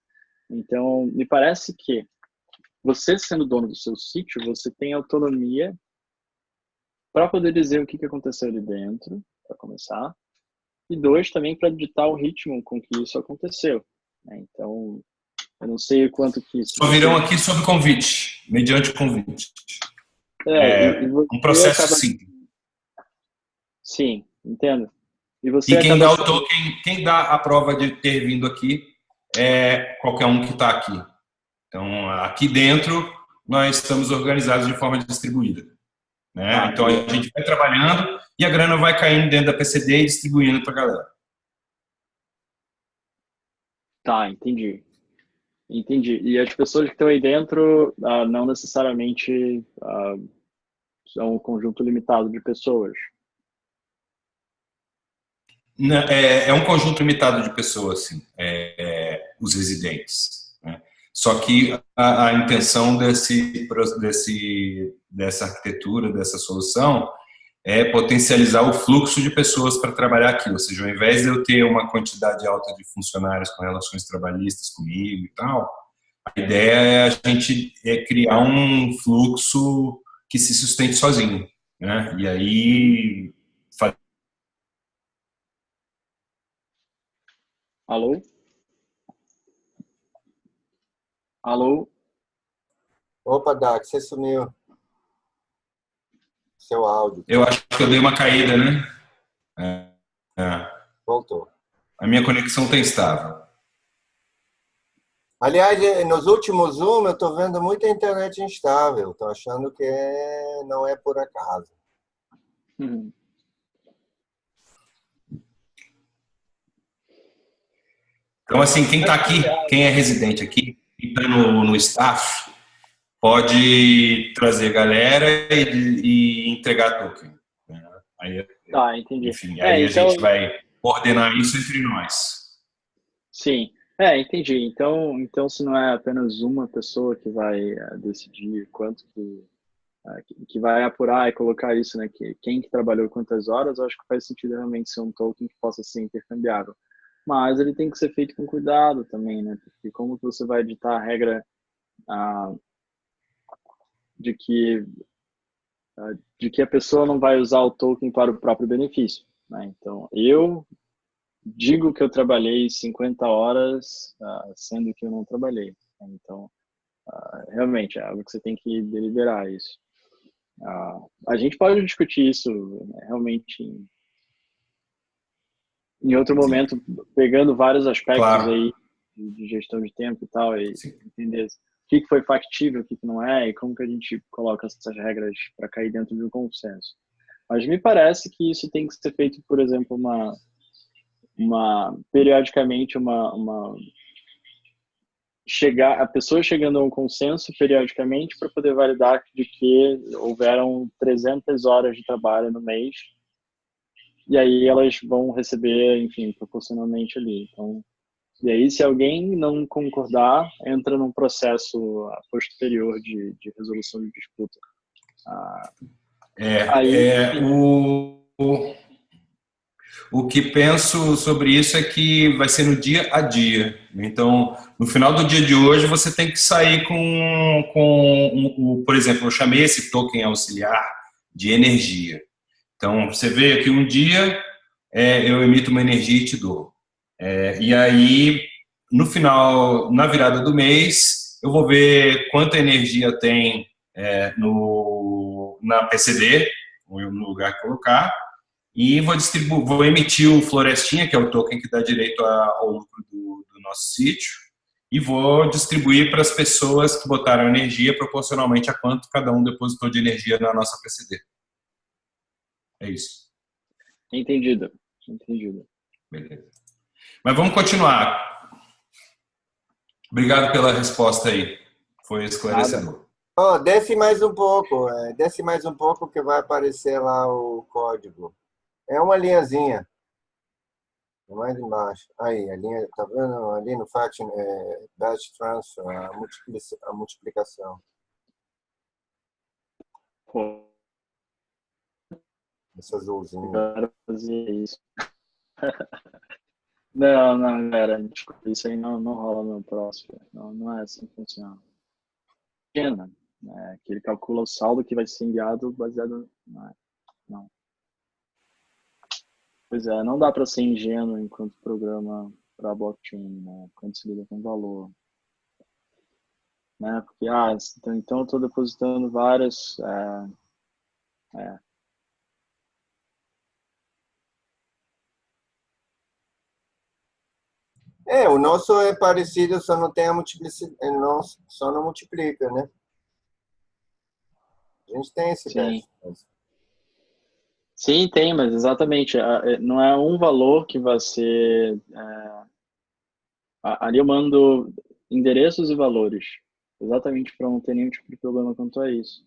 Speaker 1: Então, me parece que você sendo dono do seu sítio, você tem autonomia para poder dizer o que aconteceu ali dentro, para começar, e dois, também para ditar o ritmo com que isso aconteceu, né? Então, eu não sei o quanto que isso...
Speaker 4: Só virão aqui sob convite, mediante convite.
Speaker 1: E
Speaker 4: Um
Speaker 1: você
Speaker 4: processo
Speaker 1: acaba...
Speaker 4: simples.
Speaker 1: Sim, entendo. E você
Speaker 4: E quem
Speaker 1: acaba
Speaker 4: dá o
Speaker 1: sendo...
Speaker 4: token, quem dá a prova de ter vindo aqui é qualquer um que está aqui. Então, aqui dentro, nós estamos organizados de forma distribuída, né? Então, a gente vai trabalhando e a grana vai caindo dentro da PCD e distribuindo para a galera.
Speaker 1: Tá, entendi. Entendi. E as pessoas que estão aí dentro, não necessariamente são um conjunto limitado de pessoas.
Speaker 4: É um conjunto limitado de pessoas, sim, os residentes, né? Só que a intenção dessa arquitetura, dessa solução, é potencializar o fluxo de pessoas para trabalhar aqui. Ou seja, ao invés de eu ter uma quantidade alta de funcionários com relações trabalhistas comigo e tal, a ideia é a gente criar um fluxo que se sustente sozinho, né? E aí...
Speaker 1: Alô? Alô?
Speaker 2: Opa, Dax, você sumiu. Seu áudio.
Speaker 4: Eu acho que eu dei uma caída, né?
Speaker 2: Voltou.
Speaker 4: A minha conexão está estável.
Speaker 2: Aliás, nos últimos Zoom eu estou vendo muita internet instável. Estou achando que não é por acaso.
Speaker 4: Então, assim, quem está aqui, quem é residente aqui, quem está no staff, pode trazer galera e entregar token. Aí,
Speaker 1: Tá, entendi.
Speaker 4: enfim, aí
Speaker 1: Então,
Speaker 4: a gente vai coordenar isso entre nós.
Speaker 1: sim, entendi. Então, se não é apenas uma pessoa que vai decidir quanto que vai apurar e colocar isso, né? Quem que trabalhou quantas horas, eu acho que faz sentido realmente ser um token que possa ser intercambiável. Mas ele tem que ser feito com cuidado também, né? Porque como que você vai editar a regra de que a pessoa não vai usar o token para o próprio benefício, né? Então, eu digo que eu trabalhei 50 horas, sendo que eu não trabalhei. Então, realmente, é algo que você tem que deliberar isso. A gente pode discutir isso, né, realmente em outro momento, pegando vários aspectos
Speaker 4: Claro.
Speaker 1: aí de gestão de tempo e tal, e
Speaker 4: Sim.
Speaker 1: entender o que foi factível, o que não é, e como que a gente coloca essas regras para cair dentro de um consenso. Mas me parece que isso tem que ser feito, por exemplo, periodicamente, a pessoa chegando a um consenso periodicamente para poder validar de que houveram 300 horas de trabalho no mês, e aí elas vão receber, enfim, proporcionalmente ali. Então, e aí, se alguém não concordar, entra num processo posterior de resolução de disputa.
Speaker 4: O que penso sobre isso é que vai ser no dia a dia. Então, no final do dia de hoje, você tem que sair por exemplo, eu chamei esse token auxiliar de energia. Então, você vê aqui um dia, eu emito uma energia e te dou. E aí, no final, na virada do mês, eu vou ver quanta energia tem na PCD, no lugar que colocar, e vou emitir o Florestinha, que é o token que dá direito ao lucro do nosso sítio, e vou distribuir para as pessoas que botaram energia proporcionalmente a quanto cada um depositou de energia na nossa PCD. É isso.
Speaker 1: Entendido.
Speaker 4: Beleza. Mas vamos continuar. Obrigado pela resposta aí. Foi esclarecedor.
Speaker 2: Desce mais um pouco. Desce mais um pouco que vai aparecer lá o código. É uma linhazinha. Mais embaixo. Aí, a linha, tá vendo? Ali no fact, batch transfer, a multiplicação.
Speaker 1: Pô,
Speaker 2: Esse azulzinho.
Speaker 1: agora fazer isso. Não, galera, desculpa, isso aí não rola no próximo. Não é assim que funciona. Pequena, né? Que ele calcula o saldo que vai ser enviado baseado. Não. Pois é, não dá para ser ingênuo enquanto programa para blockchain, né? Quando se lida com valor, né? Porque, então eu estou depositando várias... é.
Speaker 2: O nosso é parecido, só não tem a multiplicidade, só não multiplica, né? A gente tem esse
Speaker 1: Sim.
Speaker 2: teste.
Speaker 1: Sim, tem, mas exatamente, não é um valor que vai ser... ali eu mando endereços e valores, exatamente para não ter nenhum tipo de problema quanto a isso.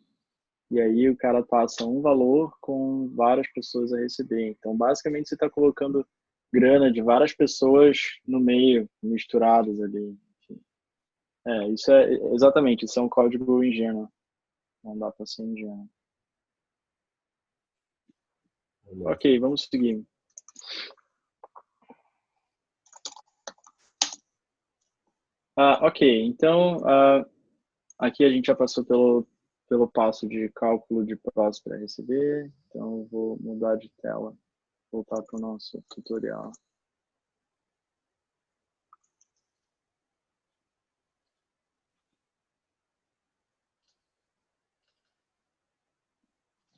Speaker 1: E aí o cara passa um valor com várias pessoas a receber. Então, basicamente, você está colocando grana de várias pessoas no meio, misturadas ali. Enfim. Isso é exatamente, isso é um código ingênuo. Não dá para ser ingênuo. Ok, vamos seguir. Ok, então aqui a gente já passou pelo passo de cálculo de prós para receber. Então, eu vou mudar de tela, voltar para o nosso tutorial.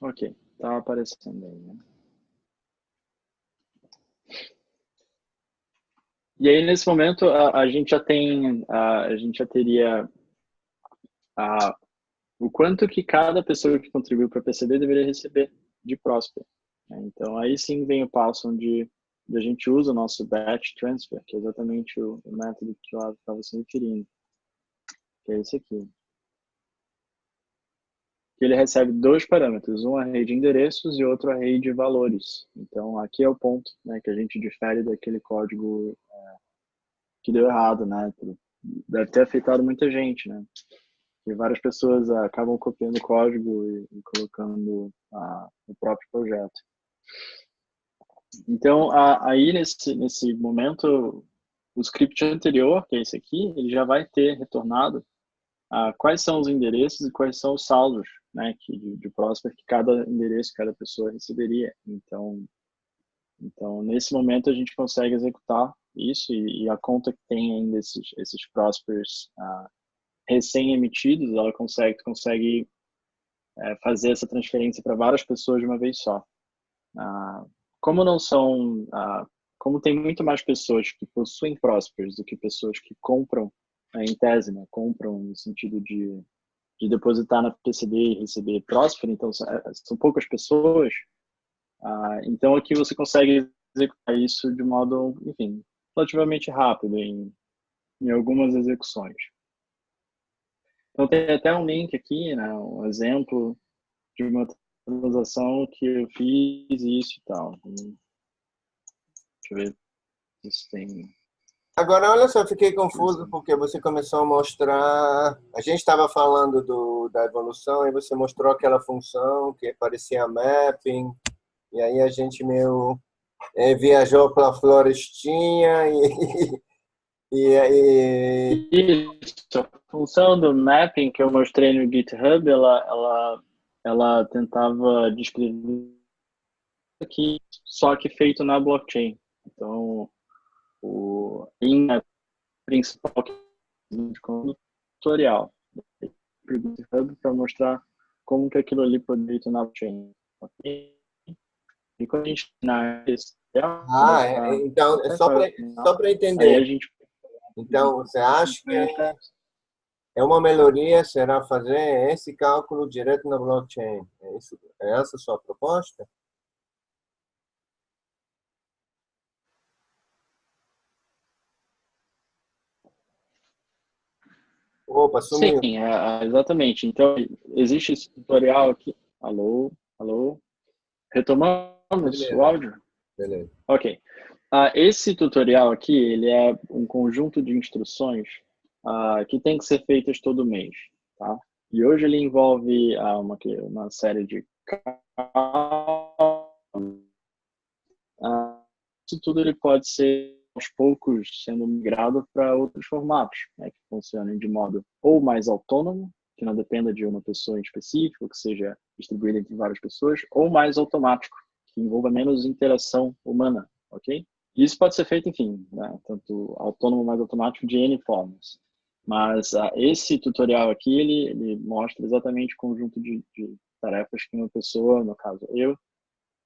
Speaker 1: Ok, tá aparecendo aí, né? E aí, nesse momento, a gente já tem, a gente já teria o quanto que cada pessoa que contribuiu para a PCD deveria receber de Prosper, né? Então, aí sim vem o passo onde a gente usa o nosso batch transfer, que é exatamente o método que eu estava se referindo, que é esse aqui. Que ele recebe dois parâmetros, um array de endereços e outro array de valores. Então, aqui é o ponto, né, que a gente difere daquele código que deu errado, né? Deve ter afetado muita gente, né? E várias pessoas acabam copiando o código e colocando no próprio projeto. Então, aí nesse momento, o script anterior, que é esse aqui, ele já vai ter retornado quais são os endereços e quais são os saldos, né, de Prosper que cada endereço, cada pessoa receberia. Então, nesse momento, a gente consegue executar isso e a conta que tem ainda esses Prospers recém-emitidos, ela consegue fazer essa transferência para várias pessoas de uma vez só. Como não são, como tem muito mais pessoas que possuem Prospers do que pessoas que compram, em tese, né, compram no sentido de depositar na PCD e receber Prosper, então são poucas pessoas, então aqui você consegue executar isso de modo, enfim, relativamente rápido em algumas execuções. Então tem até um link aqui, né, um exemplo de uma transação que eu fiz isso e tal. Deixa eu ver se isso tem...
Speaker 2: Agora, olha só, fiquei confuso porque você começou a mostrar. A gente estava falando da evolução e você mostrou aquela função que parecia mapping, e aí a gente meio viajou para a florestinha e
Speaker 1: Isso, a função do mapping que eu mostrei no GitHub, ela tentava descrever aqui, só que feito na blockchain. Então, a linha principal que eu tutorial para o GitHub para mostrar como que aquilo ali pode ser feito na blockchain. Okay? E quando a gente na
Speaker 2: então, só para
Speaker 1: aí a
Speaker 2: entender.
Speaker 1: gente...
Speaker 2: Então, você acha que é uma melhoria, será fazer esse cálculo direto na blockchain? É essa a sua proposta? Opa, sumiu.
Speaker 1: Sim, exatamente. Então, existe esse tutorial aqui. Alô, alô. Retomamos o
Speaker 2: Beleza,
Speaker 1: áudio?
Speaker 2: beleza.
Speaker 1: Ok. Esse tutorial aqui, ele é um conjunto de instruções que tem que ser feitas todo mês, tá? E hoje ele envolve uma série de isso tudo ele pode ser aos poucos sendo migrado para outros formatos, né, que funcionem de modo ou mais autônomo, que não dependa de uma pessoa em específico, que seja distribuído entre várias pessoas, ou mais automático, que envolva menos interação humana, ok? Isso pode ser feito, enfim, né, tanto autônomo mais automático de N formas. Mas esse tutorial aqui, ele mostra exatamente o conjunto de tarefas que uma pessoa, no caso eu,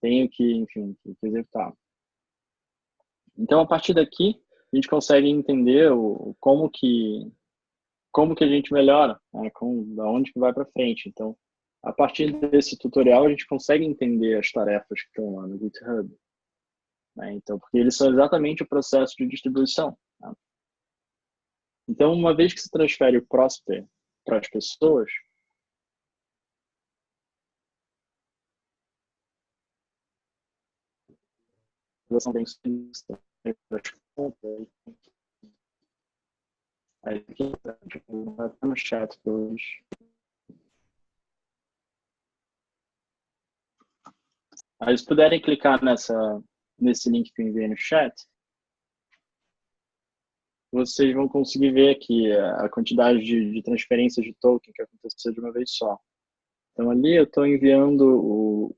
Speaker 1: tenho que, enfim, que executar. Então, a partir daqui, a gente consegue entender como que a gente melhora, né, da onde que vai para frente. Então, a partir desse tutorial, a gente consegue entender as tarefas que estão lá no GitHub. Né? Então, porque eles são exatamente o processo de distribuição. Né? Então, uma vez que se transfere o Prosper para as pessoas, são bem aí aqui tá no chat hoje. Aí, se puderem clicar nesse link que eu enviei no chat, vocês vão conseguir ver aqui a quantidade de transferências de token que aconteceu de uma vez só. Então, ali eu estou enviando o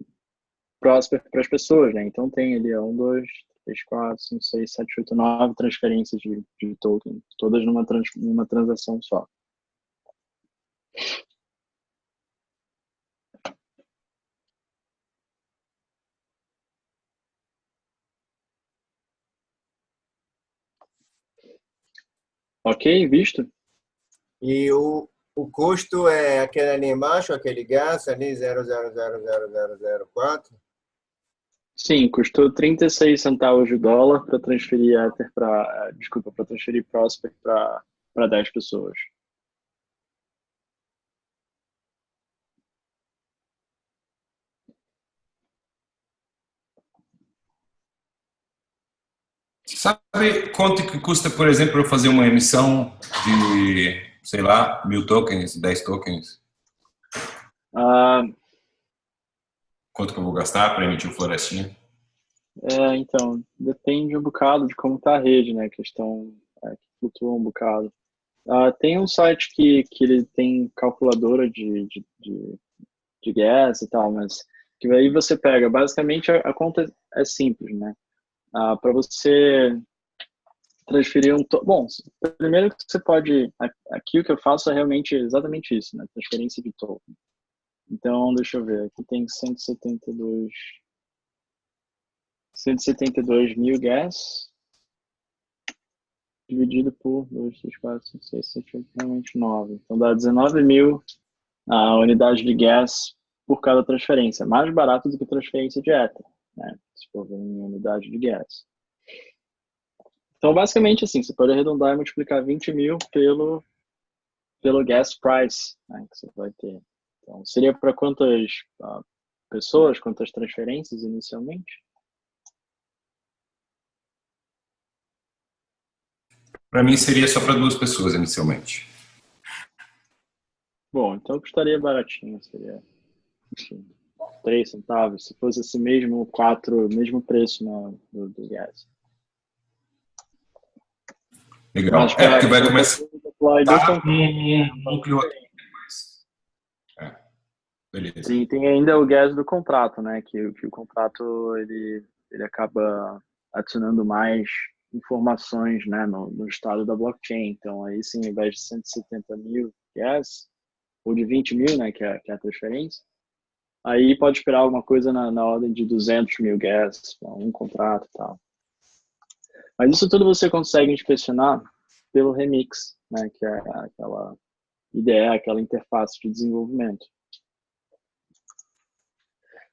Speaker 1: Prosper para as pessoas, né? Então, tem ali 1, 2, 3, 4, 5, 6, 7, 8, 9 transferências de token, todas numa transação só. Ok, visto?
Speaker 2: E o custo é aquele ali embaixo, aquele gás ali 0,000004.
Speaker 1: Sim, custou 36 centavos de dólar para transferir Ether para transferir Prosper para 10 pessoas.
Speaker 4: Sabe quanto que custa, por exemplo, eu fazer uma emissão de, sei lá, 1000 tokens, 10 tokens?
Speaker 1: Ah,
Speaker 4: Quanto que eu vou gastar para emitir o Florestinha?
Speaker 1: então, depende um bocado de como está a rede, né? Que flutua um bocado. Tem um site que ele tem calculadora de gas e tal, mas que aí você pega, basicamente a conta é simples, né? Para você transferir bom, primeiro que você pode, aqui o que eu faço é realmente exatamente isso, né? Transferência de token. Então, deixa eu ver, aqui tem 172 mil gas dividido por 2, 3, 4, 5, 6, 7, 8, realmente 9. Então dá 19 mil unidades de gas por cada transferência. Mais barato do que transferência de Ether, né? Se for ver em unidade de gas. Então, basicamente, assim, você pode arredondar e multiplicar 20 mil pelo gas price, né, que você vai ter. Então, seria para quantas pessoas, quantas transferências inicialmente?
Speaker 4: Para mim seria só para 2 pessoas inicialmente.
Speaker 1: Bom, então custaria baratinho, seria, enfim, 3 centavos, se fosse esse mesmo mesmo preço do gás.
Speaker 4: Legal.
Speaker 1: Mas
Speaker 4: Porque vai começar
Speaker 1: tá
Speaker 4: um núcleo aqui depois. Beleza.
Speaker 1: Sim, tem ainda o gas do contrato, né? Que o contrato ele acaba adicionando mais informações, né, no estado da blockchain. Então, aí sim, ao invés de 170 mil gas, ou de 20 mil, né, que é a transferência, aí pode esperar alguma coisa na ordem de 200 mil gas, um contrato e tal. Mas isso tudo você consegue inspecionar pelo Remix, né, que é aquela IDE, aquela interface de desenvolvimento.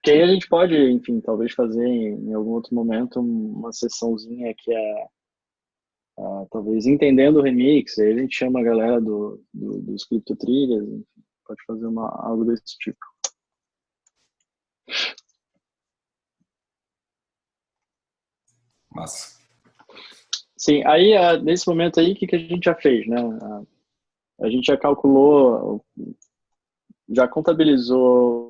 Speaker 1: Que aí a gente pode, enfim, talvez fazer em algum outro momento uma sessãozinha que é talvez entendendo o remix, aí a gente chama a galera dos criptotrilhas, enfim, pode fazer algo desse tipo.
Speaker 4: Massa.
Speaker 1: Sim, aí nesse momento aí, o que a gente já fez, né? A gente já calculou, já contabilizou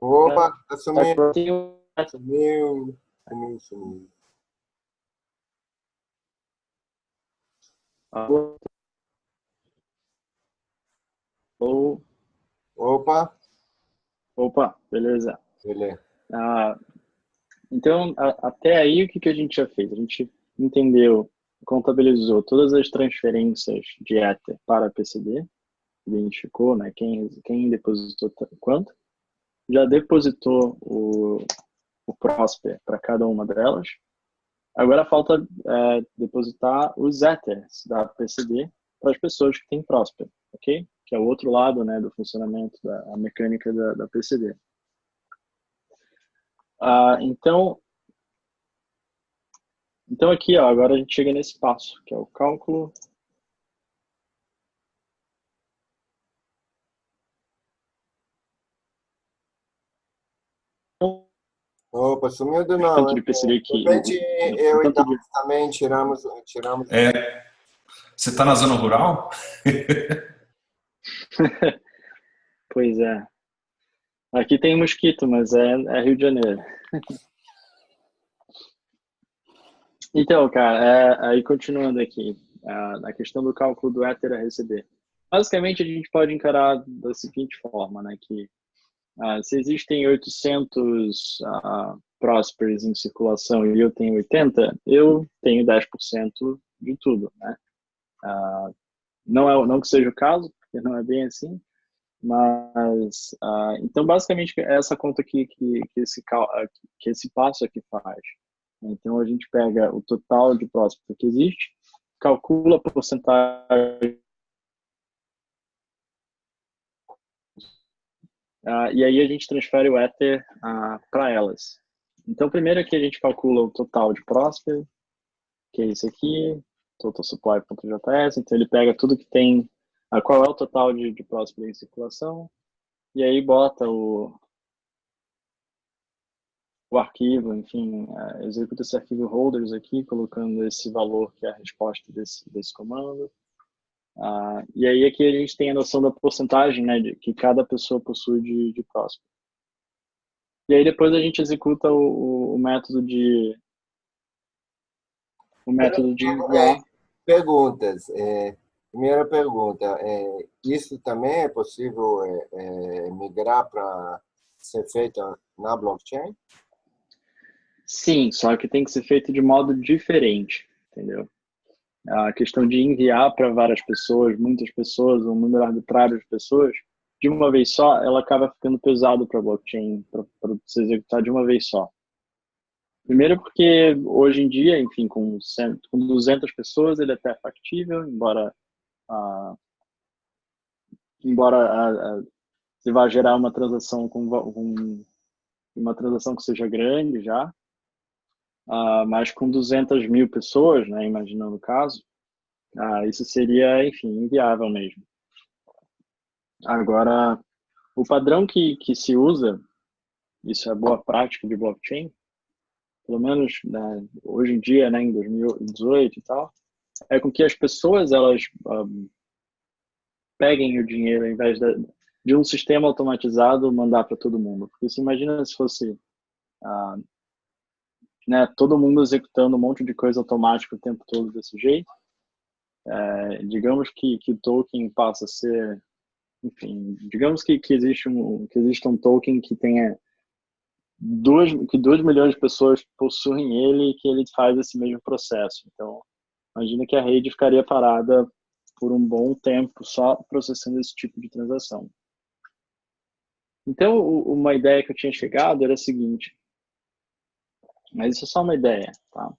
Speaker 2: Opa, tá sumindo. Sumiu.
Speaker 1: Alô?
Speaker 2: Opa,
Speaker 1: Opa, beleza.
Speaker 2: beleza.
Speaker 1: Ah, então, até aí, o que que a gente já fez? A gente entendeu, contabilizou todas as transferências de Ether para a PCD, identificou, né, quem depositou quanto, já depositou o Prosper para cada uma delas. Agora falta depositar os Ethers da PCD para as pessoas que têm Prosper, ok? Que é o outro lado, né, do funcionamento da mecânica da PCD. Então aqui, ó, agora a gente chega nesse passo, que é o cálculo.
Speaker 2: Opa, sumiu de
Speaker 1: Tanto
Speaker 2: não,
Speaker 1: de
Speaker 2: hein?
Speaker 1: PCD
Speaker 2: De
Speaker 1: que
Speaker 2: repente, eu e
Speaker 1: tanto de...
Speaker 2: Thales também tiramos.
Speaker 4: Você está na zona rural?
Speaker 1: Pois é. Aqui tem mosquito, mas é Rio de Janeiro. Então, cara, aí continuando aqui, a questão do cálculo do Ether a receber. Basicamente, a gente pode encarar da seguinte forma, né, que se existem 800 Prospers em circulação e eu tenho 80, eu tenho 10% de tudo, né? Não que seja o caso, porque não é bem assim, mas então basicamente é essa conta que esse passo aqui faz. Então a gente pega o total de Prosper que existe, calcula a porcentagem e aí a gente transfere o Ether para elas. Então, primeiro aqui a gente calcula o total de Prosper, que é esse aqui, totalsupply.js. Então, ele pega tudo que tem, qual é o total de Prosper em circulação, e aí bota o arquivo, enfim, executa esse arquivo holders aqui, colocando esse valor que é a resposta desse comando. E aí aqui a gente tem a noção da porcentagem, né, que cada pessoa possui de Prosper. E aí depois a gente executa o método de enviar.
Speaker 2: Perguntas. Primeira pergunta, isso também é possível migrar para ser feito na blockchain?
Speaker 1: Sim, só que tem que ser feito de modo diferente, entendeu? A questão de enviar para várias pessoas, muitas pessoas, um número arbitrário de pessoas, de uma vez só, ela acaba ficando pesado para a blockchain, para se executar de uma vez só. Primeiro porque hoje em dia, enfim, com 200 pessoas, ele é até factível, embora você vá gerar uma transação com uma transação que seja grande já, mas com 200 mil pessoas, né, imaginando o caso, isso seria, enfim, inviável mesmo. Agora, o padrão que se usa, isso é boa prática de blockchain, pelo menos né, hoje em dia, né, em 2018 e tal, é com que as pessoas elas peguem o dinheiro ao invés de um sistema automatizado mandar para todo mundo. Porque se imagina se fosse né, todo mundo executando um monte de coisa automática o tempo todo desse jeito, digamos que o token passa a ser, enfim, digamos que existe um token que tenha 2 milhões de pessoas possuem ele e que ele faz esse mesmo processo. Então, imagina que a rede ficaria parada por um bom tempo só processando esse tipo de transação. Então, uma ideia que eu tinha chegado era a seguinte, mas isso é só uma ideia, tá?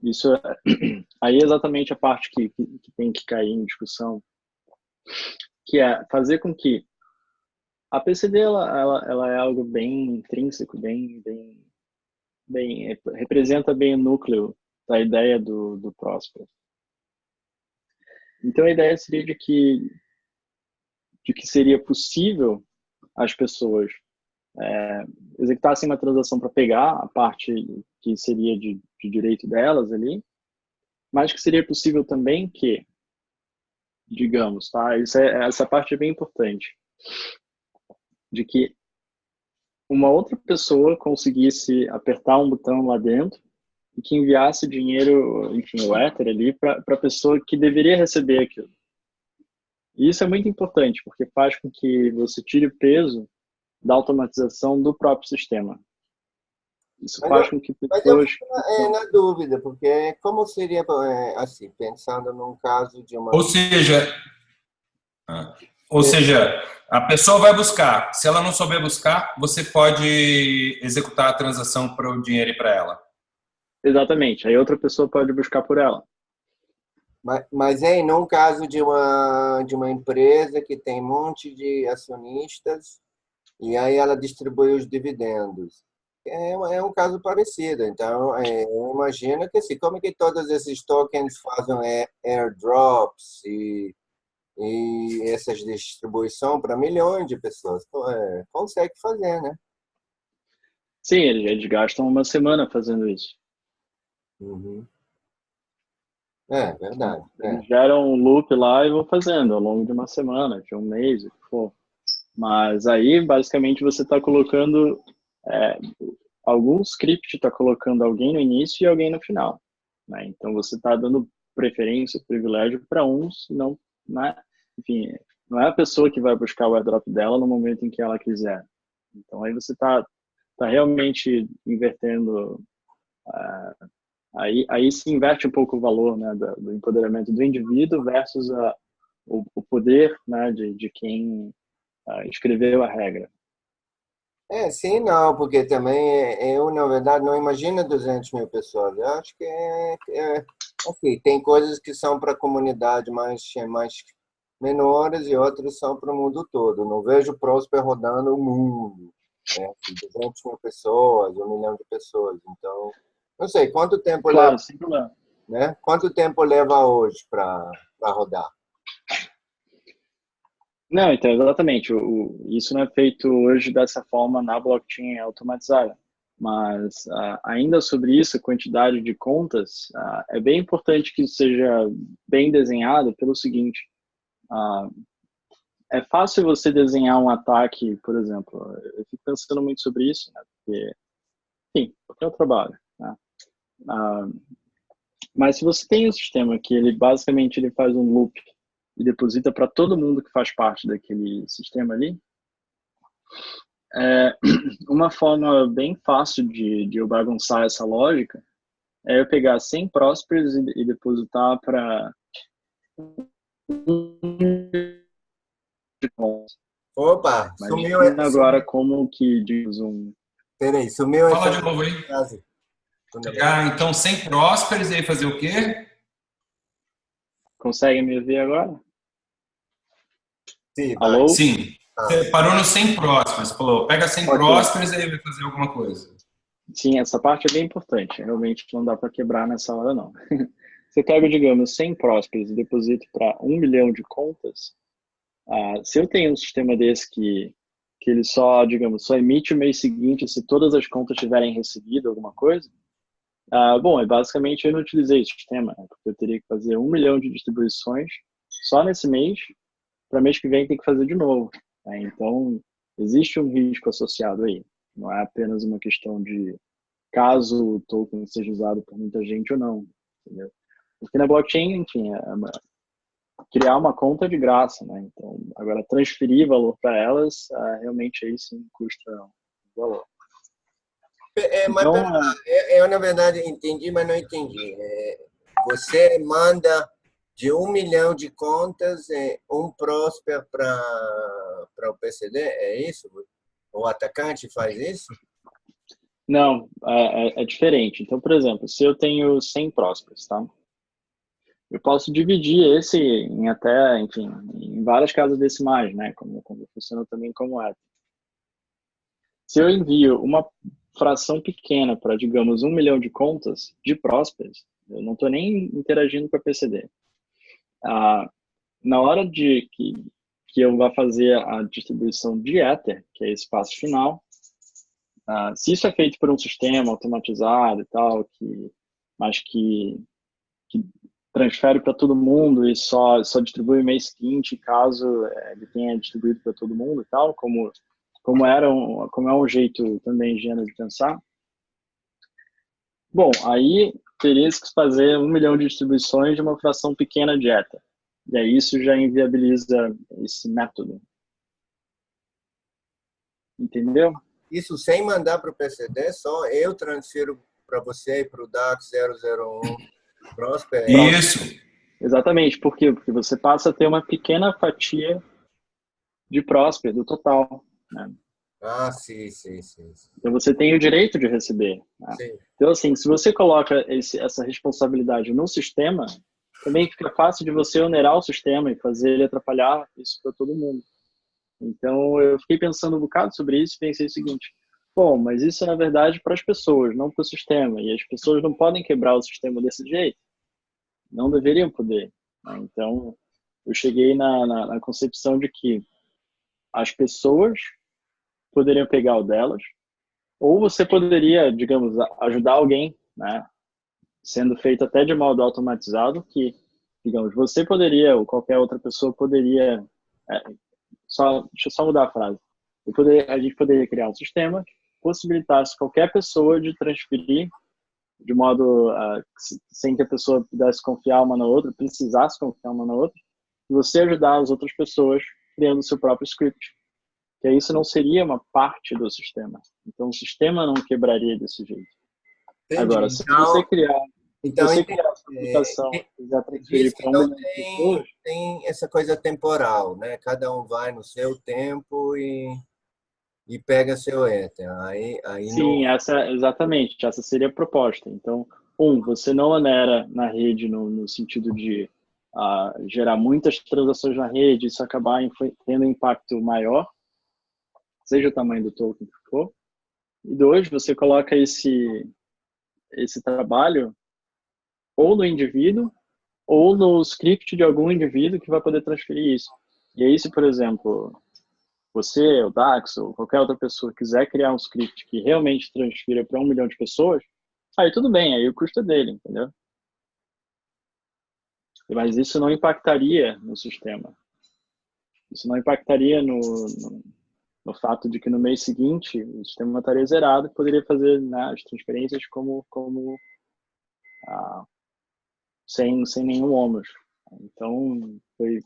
Speaker 1: Isso aí é exatamente a parte que tem que cair em discussão, que é fazer com que a PCD ela é algo bem intrínseco, representa bem o núcleo da ideia do Prosper. Então a ideia seria de que seria possível as pessoas executassem uma transação para pegar a parte que seria de direito delas ali, mas que seria possível também que, digamos, tá? Essa parte é bem importante, de que uma outra pessoa conseguisse apertar um botão lá dentro e que enviasse dinheiro, enfim, o Ether ali para a pessoa que deveria receber aquilo. E isso é muito importante, porque faz com que você tire o peso da automatização do próprio sistema. Isso
Speaker 2: Mas
Speaker 1: faz
Speaker 2: eu,
Speaker 1: com que
Speaker 2: mas eu
Speaker 1: pessoas...
Speaker 2: fico na dúvida, porque como seria, assim, pensando num caso de uma...
Speaker 4: Ou seja, ah, ou seja, a pessoa vai buscar. Se ela não souber buscar, você pode executar a transação para o dinheiro ir para ela.
Speaker 1: Exatamente. Aí outra pessoa pode buscar por ela.
Speaker 2: Mas é num caso de uma empresa que tem um monte de acionistas e aí ela distribui os dividendos. É um caso parecido. Então, eu imagino que assim, como é que todos esses tokens fazem airdrops e essas distribuição para milhões de pessoas? Consegue fazer, né?
Speaker 1: Sim, eles gastam uma semana fazendo isso.
Speaker 2: Uhum. É verdade.
Speaker 1: Eles geram um loop lá e vão fazendo ao longo de uma semana, de um mês, o que for. Mas aí, basicamente, você está colocando... algum script está colocando alguém no início e alguém no final, né? Então, você está dando preferência, privilégio para uns, não, né? Enfim, não é a pessoa que vai buscar o airdrop dela no momento em que ela quiser. Então, aí você está realmente invertendo... Aí se inverte um pouco o valor, né, do empoderamento do indivíduo versus o poder, né, de quem escreveu a regra.
Speaker 2: Sim, não, porque também eu, na verdade, não imagino 200 mil pessoas. Eu acho que assim, tem coisas que são para a comunidade mais menores e outras são para o mundo todo. Não vejo o Prosper rodando o mundo. Assim, 200 mil pessoas, 1 milhão de pessoas. Então, não sei, quanto tempo leva,
Speaker 1: Claro, sem problema.
Speaker 2: né? Quanto tempo leva hoje para rodar?
Speaker 1: Não, então, exatamente. Isso não é feito hoje dessa forma na blockchain automatizada. Mas, ainda sobre isso, a quantidade de contas, é bem importante que isso seja bem desenhado pelo seguinte. É fácil você desenhar um ataque, por exemplo. Eu fico pensando muito sobre isso, né? Porque, enfim, porque eu trabalho, né? Mas se você tem um sistema que ele basicamente ele faz um loop e deposita para todo mundo que faz parte daquele sistema ali, uma forma bem fácil de eu bagunçar essa lógica é eu pegar 100 prósperos e depositar para
Speaker 2: Opa, sumiu.
Speaker 1: Imagina agora como que diz
Speaker 2: Peraí, sumiu
Speaker 4: Fala
Speaker 2: essa
Speaker 4: de novo aí.
Speaker 2: frase.
Speaker 4: Então, sem prósperos, e aí fazer o quê?
Speaker 1: Consegue me ouvir agora?
Speaker 2: Sim, vai.
Speaker 1: Alô?
Speaker 4: Sim. Você parou no sem prósperos. Falou, pega 100
Speaker 1: Ok.
Speaker 4: prósperos e aí vai fazer alguma coisa.
Speaker 1: Sim, essa parte é bem importante. Realmente não dá para quebrar nessa hora, não. Você pega, digamos, 100 prósperos e deposita para 1 milhão de contas. Se eu tenho um sistema desse que ele só, digamos, só emite o mês seguinte se todas as contas tiverem recebido alguma coisa, bom, basicamente eu não utilizei esse sistema, né? Porque eu teria que fazer 1 milhão de distribuições só nesse mês, para mês que vem tem que fazer de novo, né? Então, existe um risco associado aí. Não é apenas uma questão de caso o token seja usado por muita gente ou não, entendeu? Porque na blockchain, enfim, criar uma conta é de graça, né? Então, agora transferir valor para elas, realmente aí sim custa um valor.
Speaker 2: Mas
Speaker 1: Então,
Speaker 2: eu, na verdade, entendi, mas não entendi. Você manda de 1 milhão de contas, um Prosper para o PCD, é isso? O atacante faz isso?
Speaker 1: não, é diferente. Então, por exemplo, se eu tenho 100 prósperos, tá? Eu posso dividir esse em até, enfim, em várias casas decimais, né? Como funciona também como é. Se eu envio uma fração pequena para, digamos, 1 milhão de contas de prósperos, eu não estou nem interagindo com a PCD. Na hora de que eu vá fazer a distribuição de Ether, que é esse passo final, se isso é feito por um sistema automatizado e tal, mas que transfere para todo mundo e só distribui o mês seguinte, caso ele tenha distribuído para todo mundo e tal, como é um jeito também ingênuo de pensar. Bom, aí teria que fazer 1 milhão de distribuições de uma fração pequena de Ether. E aí isso já inviabiliza esse método. Entendeu?
Speaker 2: Isso sem mandar para o PCD, só eu transfiro para você e para o DAX 001 Prosper.
Speaker 4: Isso.
Speaker 1: Exatamente. Por quê? Porque você passa a ter uma pequena fatia de Prosper do total, né?
Speaker 2: Ah, sim.
Speaker 1: Então você tem o direito de receber, né? Então, assim, se você coloca essa responsabilidade no sistema, também fica fácil de você onerar o sistema e fazer ele atrapalhar isso para todo mundo. Então, eu fiquei pensando um bocado sobre isso e pensei o seguinte: bom, mas isso é, na verdade, para as pessoas, não para o sistema. E as pessoas não podem quebrar o sistema desse jeito. Não deveriam poder, né? Então, eu cheguei na concepção de que as pessoas poderiam pegar o delas, ou você poderia, digamos, ajudar alguém, né? Sendo feito até de modo automatizado, que, digamos, você poderia, ou qualquer outra pessoa poderia, deixa eu só mudar a frase. A gente poderia criar um sistema que possibilitasse qualquer pessoa de transferir de modo sem que a pessoa pudesse confiar uma na outra, precisasse confiar uma na outra, e você ajudar as outras pessoas criando o seu próprio script. Que aí isso não seria uma parte do sistema. Então o sistema não quebraria desse jeito.
Speaker 2: Entendi.
Speaker 1: Agora, se você criar essa aplicação e quiser transferir para
Speaker 2: então
Speaker 1: milhão de pessoas,
Speaker 2: tem essa coisa temporal, né? Cada um vai no seu tempo e pega seu Ether.
Speaker 1: Sim, exatamente, essa seria a proposta. Então, você não onera na rede no sentido de gerar muitas transações na rede, isso acabar tendo um impacto maior, seja o tamanho do token que for. E 2, você coloca esse trabalho ou no indivíduo ou no script de algum indivíduo que vai poder transferir isso. E aí, se, por exemplo, você, o Dax, ou qualquer outra pessoa quiser criar um script que realmente transfira para 1 milhão de pessoas, aí tudo bem, aí o custo é dele, entendeu? Mas isso não impactaria no sistema. Isso não impactaria no fato de que no mês seguinte o sistema estaria zerado e poderia fazer, né, as transferências sem nenhum ônus. Então, foi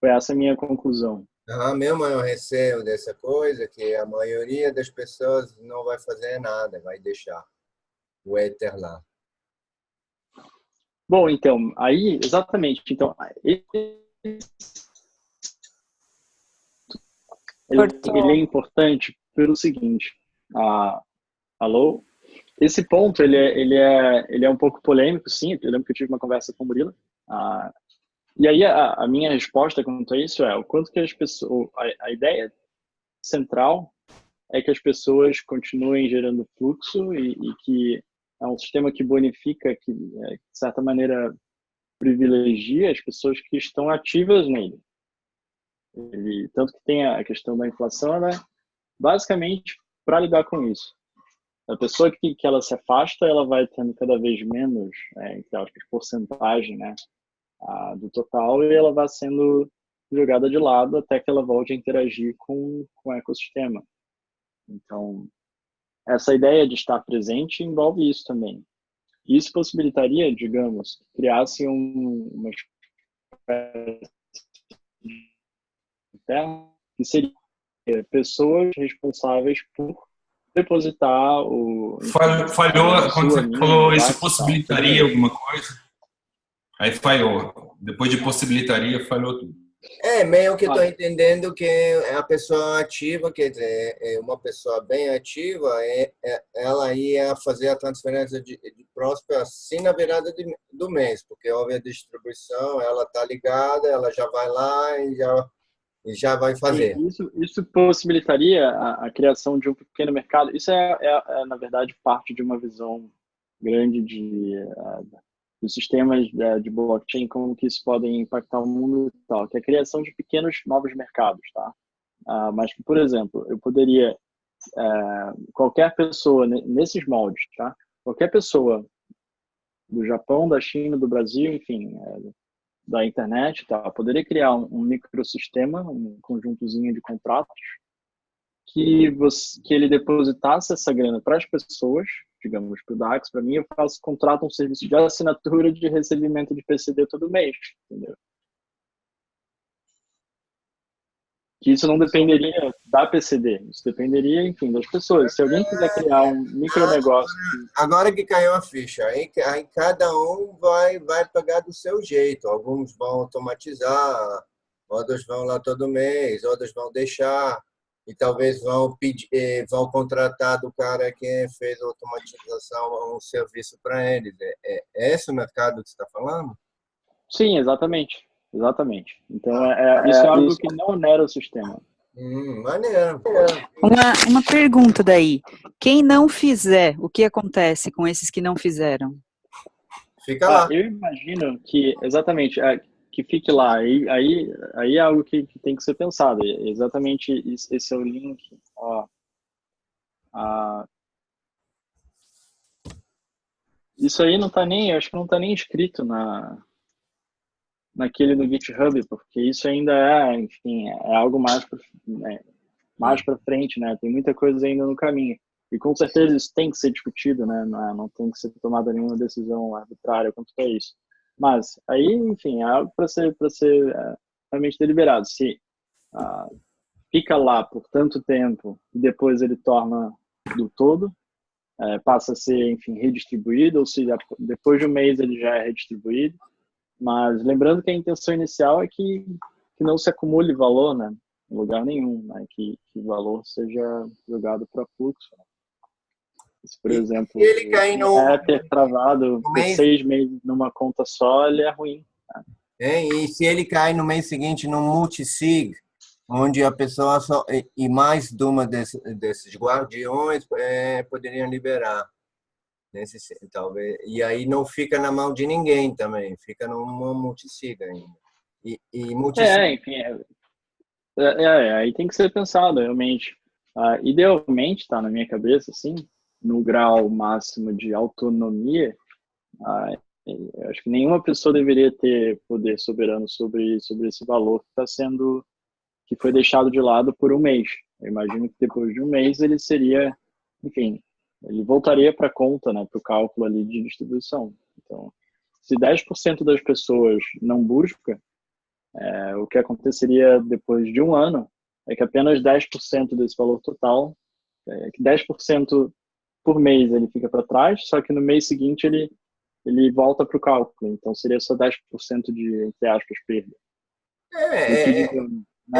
Speaker 1: essa a minha conclusão.
Speaker 2: Mesmo eu receio dessa coisa, que a maioria das pessoas não vai fazer nada, vai deixar o Ether lá.
Speaker 1: Bom, então, aí, exatamente. Então, ele é importante pelo seguinte. Alô? Esse ponto, ele é um pouco polêmico, sim. Eu lembro que eu tive uma conversa com o Murilo. E aí, a minha resposta quanto a isso é o quanto que as pessoas... A ideia central é que as pessoas continuem gerando fluxo e que é um sistema que bonifica, que, de certa maneira, privilegia as pessoas que estão ativas nele. Tanto que tem a questão da inflação, né? Basicamente, para lidar com isso. A pessoa que ela se afasta, ela vai tendo cada vez menos, entre aspas, porcentagem, né, do total, e ela vai sendo jogada de lado até que ela volte a interagir com o ecossistema. Então, essa ideia de estar presente envolve isso também. Isso possibilitaria, digamos, que criasse uma espécie interna que seria pessoas responsáveis por depositar o...
Speaker 4: Falhou, quando você falou isso possibilitaria alguma coisa, aí falhou. Depois de possibilitaria, falhou tudo.
Speaker 2: Meio que estou entendendo que a pessoa ativa, quer dizer, uma pessoa bem ativa, ela ia fazer a transferência de Prosper assim na virada do mês, porque houve a distribuição, ela está ligada, ela já vai lá e já vai fazer.
Speaker 1: Isso possibilitaria a criação de um pequeno mercado. Isso na verdade, parte de uma visão grande dos sistemas de blockchain, como que isso podem impactar o mundo e tal, que é a criação de pequenos novos mercados, tá? Mas que, por exemplo, eu poderia, qualquer pessoa nesses moldes, tá? Qualquer pessoa do Japão, da China, do Brasil, enfim, da internet, tá? Poderia criar um microsistema, um conjuntozinho de contratos que ele depositasse essa grana para as pessoas digamos, para o Dax, para mim, eu contrato um serviço de assinatura de recebimento de PCD todo mês, entendeu? Que isso não dependeria da PCD, isso dependeria, enfim, das pessoas. Se alguém quiser criar um micronegócio...
Speaker 2: Agora que caiu a ficha, aí cada um vai pagar do seu jeito. Alguns vão automatizar, outros vão lá todo mês, outros vão deixar, e talvez vão contratar do cara que fez a automatização um serviço para eles. É esse o mercado que você está falando?
Speaker 1: Sim, exatamente. Exatamente. Então, isso é algo que não onera o sistema.
Speaker 2: Maneiro.
Speaker 3: Uma pergunta daí. Quem não fizer, o que acontece com esses que não fizeram?
Speaker 2: Fica lá.
Speaker 1: Eu imagino que, exatamente, que fique lá. Aí é algo que tem que ser pensado. Exatamente esse é o link. Isso aí não tá nem, acho que não tá nem escrito naquele no GitHub, porque isso ainda enfim, é algo mais para frente, né? Tem muita coisa ainda no caminho. E com certeza isso tem que ser discutido, né? Não tem que ser tomada nenhuma decisão arbitrária quanto a isso. Mas aí, enfim, é algo para ser realmente deliberado. Se fica lá por tanto tempo e depois ele torna do todo, passa a ser, enfim, redistribuído, ou se depois de um mês ele já é redistribuído. Mas lembrando que a intenção inicial é que não se acumule valor, né, em lugar nenhum, né, que valor seja jogado para fluxo. Né. Se, por exemplo,
Speaker 2: ele cair
Speaker 1: ter travado por 6 meses numa conta só, ele é ruim. Né.
Speaker 2: E se ele cair no mês seguinte num multisig, onde a pessoa e mais de uma desses guardiões poderiam liberar. Talvez, e aí não fica na mão de ninguém também, fica numa multisig ainda.
Speaker 1: Enfim, aí tem que ser pensado, realmente. Idealmente, está na minha cabeça, assim, no grau máximo de autonomia, eu acho que nenhuma pessoa deveria ter poder soberano sobre esse valor que foi deixado de lado por um mês. Eu imagino que depois de um mês ele seria, enfim, ele voltaria para a conta, né, para o cálculo ali de distribuição. Então, se 10% das pessoas não busca, o que aconteceria depois de um ano é que apenas 10% desse valor total, que 10% por mês ele fica para trás, só que no mês seguinte ele volta para o cálculo. Então, seria só 10% de, entre aspas, perda.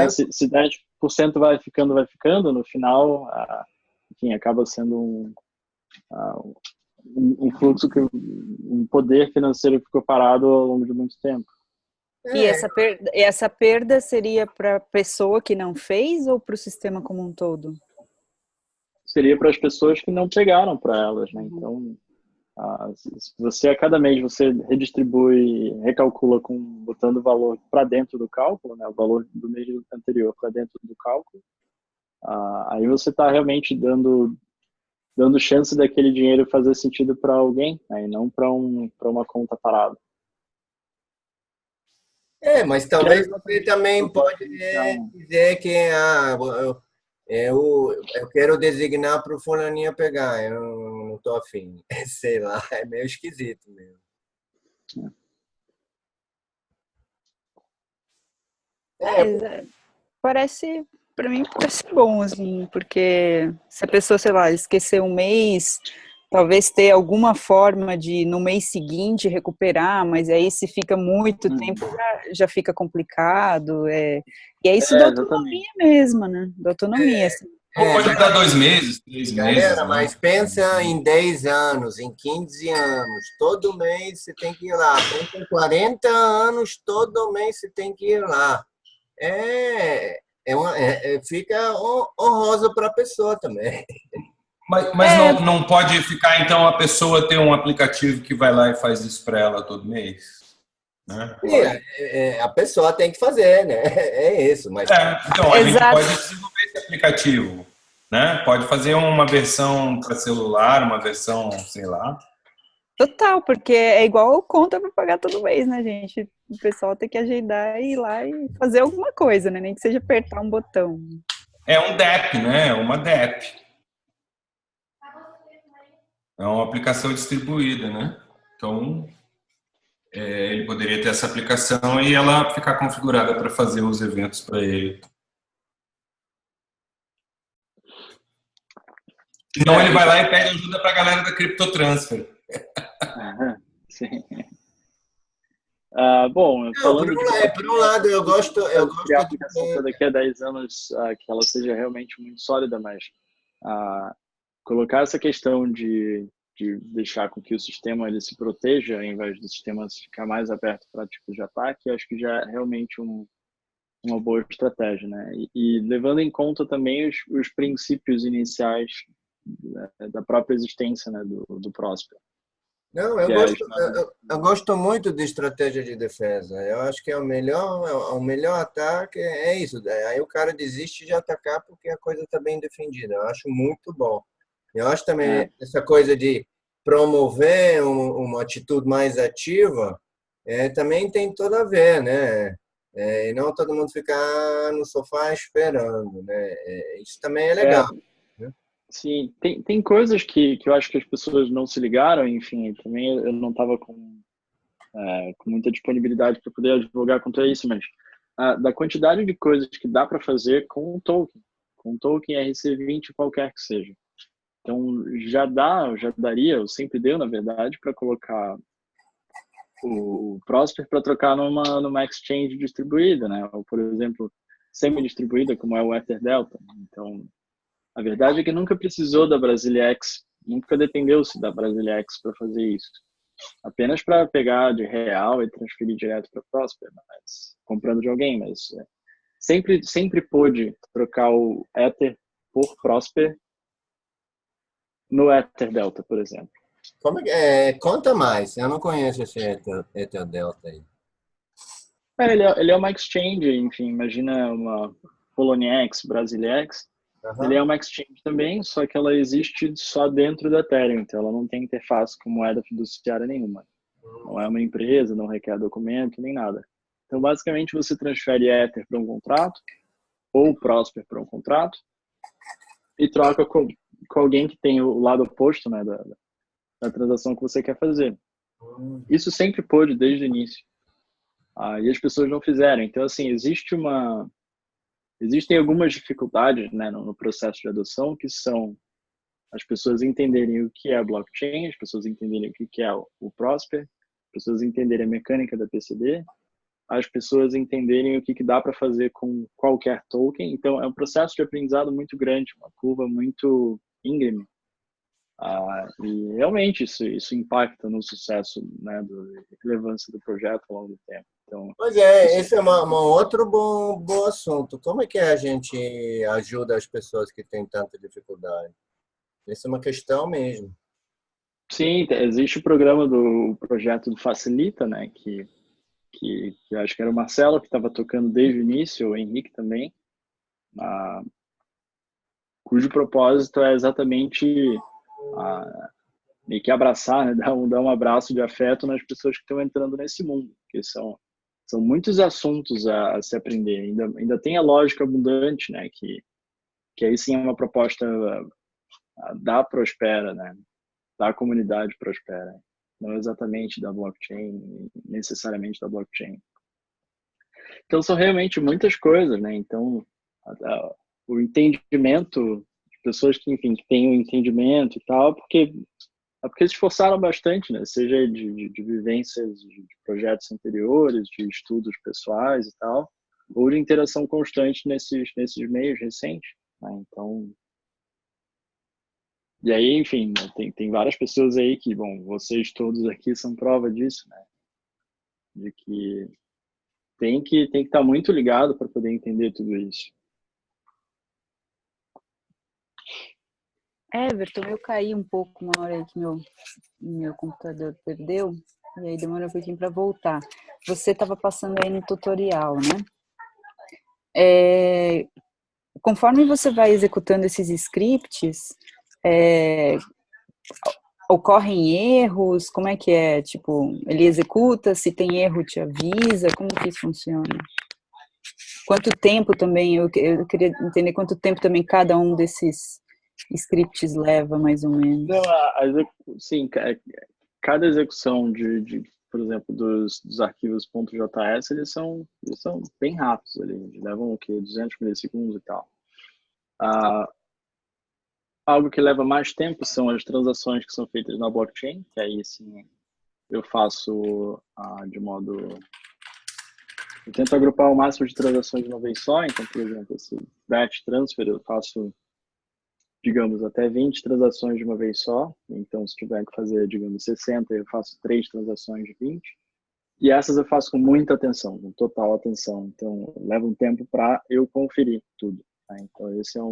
Speaker 1: Se 10% vai ficando, no final, enfim, acaba sendo um fluxo um poder financeiro que ficou parado ao longo de muito tempo.
Speaker 3: E essa perda seria para a pessoa que não fez ou para o sistema como um todo?
Speaker 1: Seria para as pessoas que não pegaram para elas, né? Então, se você a cada mês você redistribui, recalcula botando o valor para dentro do cálculo, né? O valor do mês anterior para dentro do cálculo, aí você está realmente dando chance daquele dinheiro fazer sentido para alguém, né? E não para uma conta parada.
Speaker 2: Mas talvez você também pode dizer que eu quero designar para o fulaninho pegar, eu não estou afim. Sei lá, é meio esquisito mesmo.
Speaker 3: Para mim parece bom, assim, porque se a pessoa, sei lá, esquecer um mês, talvez ter alguma forma de no mês seguinte recuperar, mas aí se fica muito tempo já fica complicado, e é isso da autonomia mesmo, né? Da autonomia, assim.
Speaker 4: Pode dar 2 meses, 3 meses.
Speaker 2: Galera, mas pensa em 10 anos, em 15 anos, todo mês você tem que ir lá. Pensa em 40 anos, todo mês você tem que ir lá. Fica honrosa para a pessoa também.
Speaker 4: Mas não pode ficar, então, a pessoa ter um aplicativo que vai lá e faz isso para ela todo mês? Né?
Speaker 2: A pessoa tem que fazer, né? É isso. Mas...
Speaker 4: então, a gente pode desenvolver esse aplicativo. Né? Pode fazer uma versão para celular, uma versão, sei lá.
Speaker 3: Total, porque é igual conta para pagar todo mês, né, gente? O pessoal tem que agendar e ir lá e fazer alguma coisa, né? Nem que seja apertar um botão.
Speaker 4: É um DApp, né? Uma DApp. é uma aplicação distribuída, né? Então, ele poderia ter essa aplicação e ela ficar configurada para fazer os eventos para ele. Senão ele vai lá e pede ajuda para a galera da CryptoTransfer.
Speaker 1: Sim. Bom, falando
Speaker 2: por um lado, eu gosto
Speaker 1: que a aplicação para daqui a 10 anos que ela seja realmente muito sólida, mas colocar essa questão de deixar com que o sistema ele se proteja, ao invés do sistema ficar mais aberto para tipos de ataque, acho que já é realmente uma boa estratégia, né? E levando em conta também os princípios iniciais da própria existência, né, do Prosper.
Speaker 2: Não, eu gosto muito de estratégia de defesa. Eu acho que o melhor ataque é isso. Aí o cara desiste de atacar porque a coisa está bem defendida. Eu acho muito bom. Eu acho também essa coisa de promover uma atitude mais ativa também tem tudo a ver, né? E não todo mundo ficar no sofá esperando, né? Isso também é legal.
Speaker 1: Sim, tem coisas que eu acho que as pessoas não se ligaram, enfim, também eu não estava com muita disponibilidade para poder advogar contra isso, mas da quantidade de coisas que dá para fazer com um token RC20 qualquer que seja. Então, já daria, eu sempre deu, na verdade, para colocar o Prosper para trocar numa exchange distribuída, né? Ou, por exemplo, semi-distribuída, como é o Ether Delta. Então, a verdade é que nunca precisou da Brasilex, nunca dependeu-se da Brasilex para fazer isso. Apenas para pegar de real e transferir direto para Prosper, mas comprando de alguém, mas sempre pôde trocar o Ether por Prosper no Ether Delta, por exemplo.
Speaker 2: Como conta mais, eu não conheço esse Ether Delta aí.
Speaker 1: Ele é uma exchange, enfim, imagina uma Poloniex, Brasilex. Ele é uma exchange também, só que ela existe só dentro da Ethereum, então ela não tem interface com moeda fiduciária nenhuma. Não é uma empresa, não requer documento, nem nada. Então, basicamente, você transfere Ether para um contrato, ou Prosper para um contrato, e troca com alguém que tem o lado oposto, né, da transação que você quer fazer. Isso sempre pôde desde o início. E as pessoas não fizeram. Então, assim, existem algumas dificuldades, né, no processo de adoção, que são as pessoas entenderem o que é a blockchain, as pessoas entenderem o que é o Prosper, as pessoas entenderem a mecânica da PCD, as pessoas entenderem o que dá para fazer com qualquer token. Então, é um processo de aprendizado muito grande, uma curva muito íngreme. E realmente isso impacta no sucesso, né, da relevância do projeto ao longo do tempo. Então,
Speaker 2: pois esse é um outro bom assunto. Como é que a gente ajuda as pessoas que têm tanta dificuldade? Essa é uma questão mesmo.
Speaker 1: Sim, existe o programa do projeto do Facilita, né, que eu acho que era o Marcelo que estava tocando desde o início, o Henrique também, cujo propósito é exatamente meio que abraçar, né, dar um abraço de afeto nas pessoas que estão entrando nesse mundo, porque são muitos assuntos a se aprender. Ainda tem a lógica abundante, né, que aí sim é uma proposta da Prospera, né, da comunidade Prospera, não exatamente da blockchain, necessariamente da blockchain. Então são realmente muitas coisas, né? Então o entendimento, pessoas que, enfim, que têm o entendimento e tal, porque se esforçaram bastante, né? Seja de vivências de projetos anteriores, de estudos pessoais e tal, ou de interação constante nesses meios recentes, né? Então, e aí, enfim, né? Tem várias pessoas aí que, bom, vocês todos aqui são prova disso, né? De que tem que estar muito ligado para poder entender tudo isso.
Speaker 3: Everton, eu caí um pouco uma hora aí que meu computador perdeu, e aí demorou um pouquinho para voltar. Você estava passando aí no tutorial, né? Conforme você vai executando esses scripts, ocorrem erros? Como é que é? Tipo, ele executa, se tem erro te avisa? Como que isso funciona? Quanto tempo também, eu queria entender quanto tempo também cada um desses scripts leva, mais ou menos?
Speaker 1: Não, sim, cada execução por exemplo, dos arquivos .js, eles são bem rápidos ali, eles levam o quê? 200 milissegundos e tal. Algo que leva mais tempo são as transações que são feitas na blockchain, que aí sim eu faço de modo... Eu tento agrupar o máximo de transações de uma vez só, então, por exemplo, esse batch transfer eu faço, digamos, até 20 transações de uma vez só. Então, se tiver que fazer, digamos, 60, eu faço 3 transações de 20. E essas eu faço com muita atenção, com total atenção. Então, leva um tempo para eu conferir tudo. Tá? Então, esse é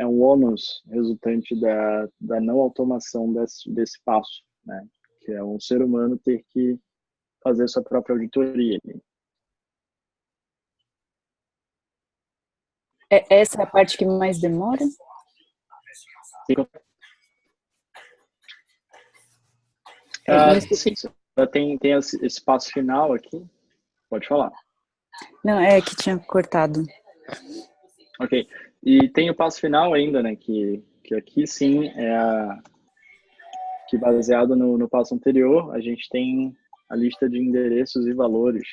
Speaker 1: um ônus resultante da não automação desse passo, né? Que é um ser humano ter que fazer sua própria auditoria.
Speaker 3: Essa é a parte que mais demora?
Speaker 1: Sim, tem esse passo final aqui. Pode falar.
Speaker 3: Não, é que tinha cortado.
Speaker 1: Ok. E tem o passo final ainda, né? Que aqui sim que baseado no passo anterior, a gente tem a lista de endereços e valores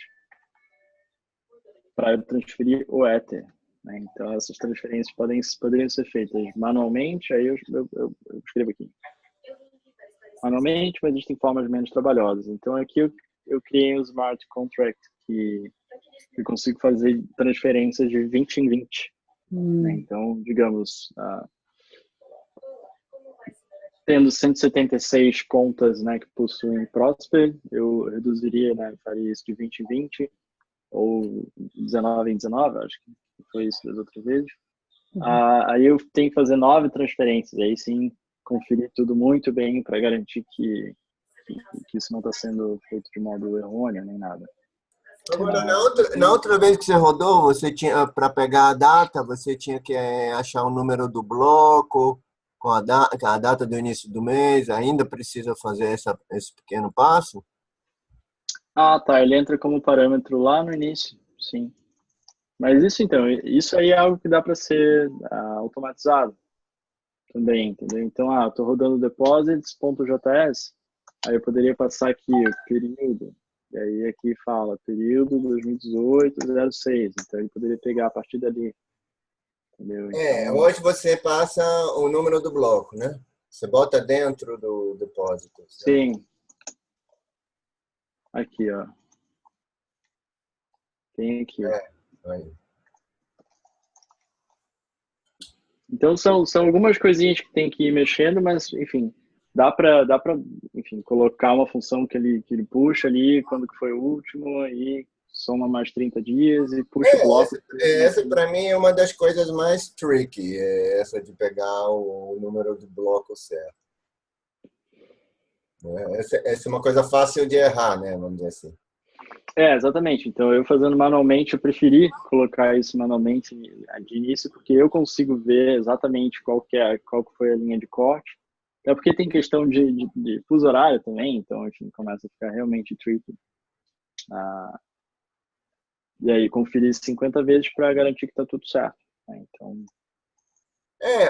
Speaker 1: para transferir o Ether. Né? Então, essas transferências poderiam ser feitas manualmente, aí eu escrevo aqui. Manualmente, mas existem formas menos trabalhosas. Então, aqui eu criei um smart contract que eu consigo fazer transferências de 20 em 20. Né? Então, digamos, tendo 176 contas, né, que possuem Prosper, eu reduziria, né, faria isso de 20 em 20, ou 19 em 19, acho que foi isso das outras vezes. Aí eu tenho que fazer 9 transferências, aí sim, conferir tudo muito bem para garantir que isso não está sendo feito de modo errôneo, nem nada.
Speaker 2: Agora, na outra vez que você rodou, você tinha, para pegar a data, você tinha que achar o número do bloco, com a data do início do mês, ainda precisa fazer esse pequeno passo?
Speaker 1: Tá, ele entra como parâmetro lá no início, sim. Mas isso aí é algo que dá para ser automatizado também, entendeu? Então, eu estou rodando deposits.js, aí eu poderia passar aqui o período, e aí aqui fala período 2018-06, então ele poderia pegar a partir dali, entendeu? Então,
Speaker 2: Hoje você passa o número do bloco, né? Você bota dentro do depósito.
Speaker 1: Sim. Aqui, ó. Tem aqui.
Speaker 2: Aí.
Speaker 1: Então, são algumas coisinhas que tem que ir mexendo, mas, enfim, dá para enfim, colocar uma função que ele puxa ali, quando que foi o último, e soma mais 30 dias e puxa o bloco.
Speaker 2: Essa para mim é uma das coisas mais tricky, essa de pegar o número do bloco certo. Essa é uma coisa fácil de errar, né? Vamos dizer assim.
Speaker 1: Exatamente. Então, eu fazendo manualmente, eu preferi colocar isso manualmente de início, porque eu consigo ver exatamente qual que foi a linha de corte. É porque tem questão de fuso horário também, então, enfim, começa a ficar realmente tricky. E aí, conferir 50 vezes para garantir que está tudo certo. Né? Então...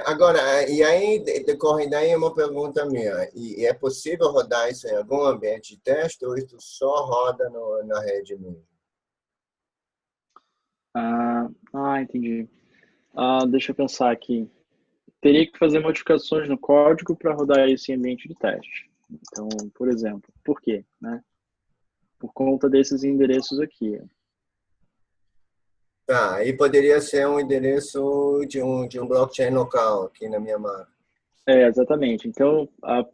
Speaker 2: Agora, e aí decorre daí uma pergunta minha. E é possível rodar isso em algum ambiente de teste ou isso só roda na rede mesmo?
Speaker 1: Entendi. Deixa eu pensar aqui. Teria que fazer modificações no código para rodar isso em ambiente de teste. Então, por exemplo, por quê? Né? Por conta desses endereços aqui.
Speaker 2: Tá, aí poderia ser um endereço de um blockchain local aqui na minha máquina.
Speaker 1: Exatamente. Então, a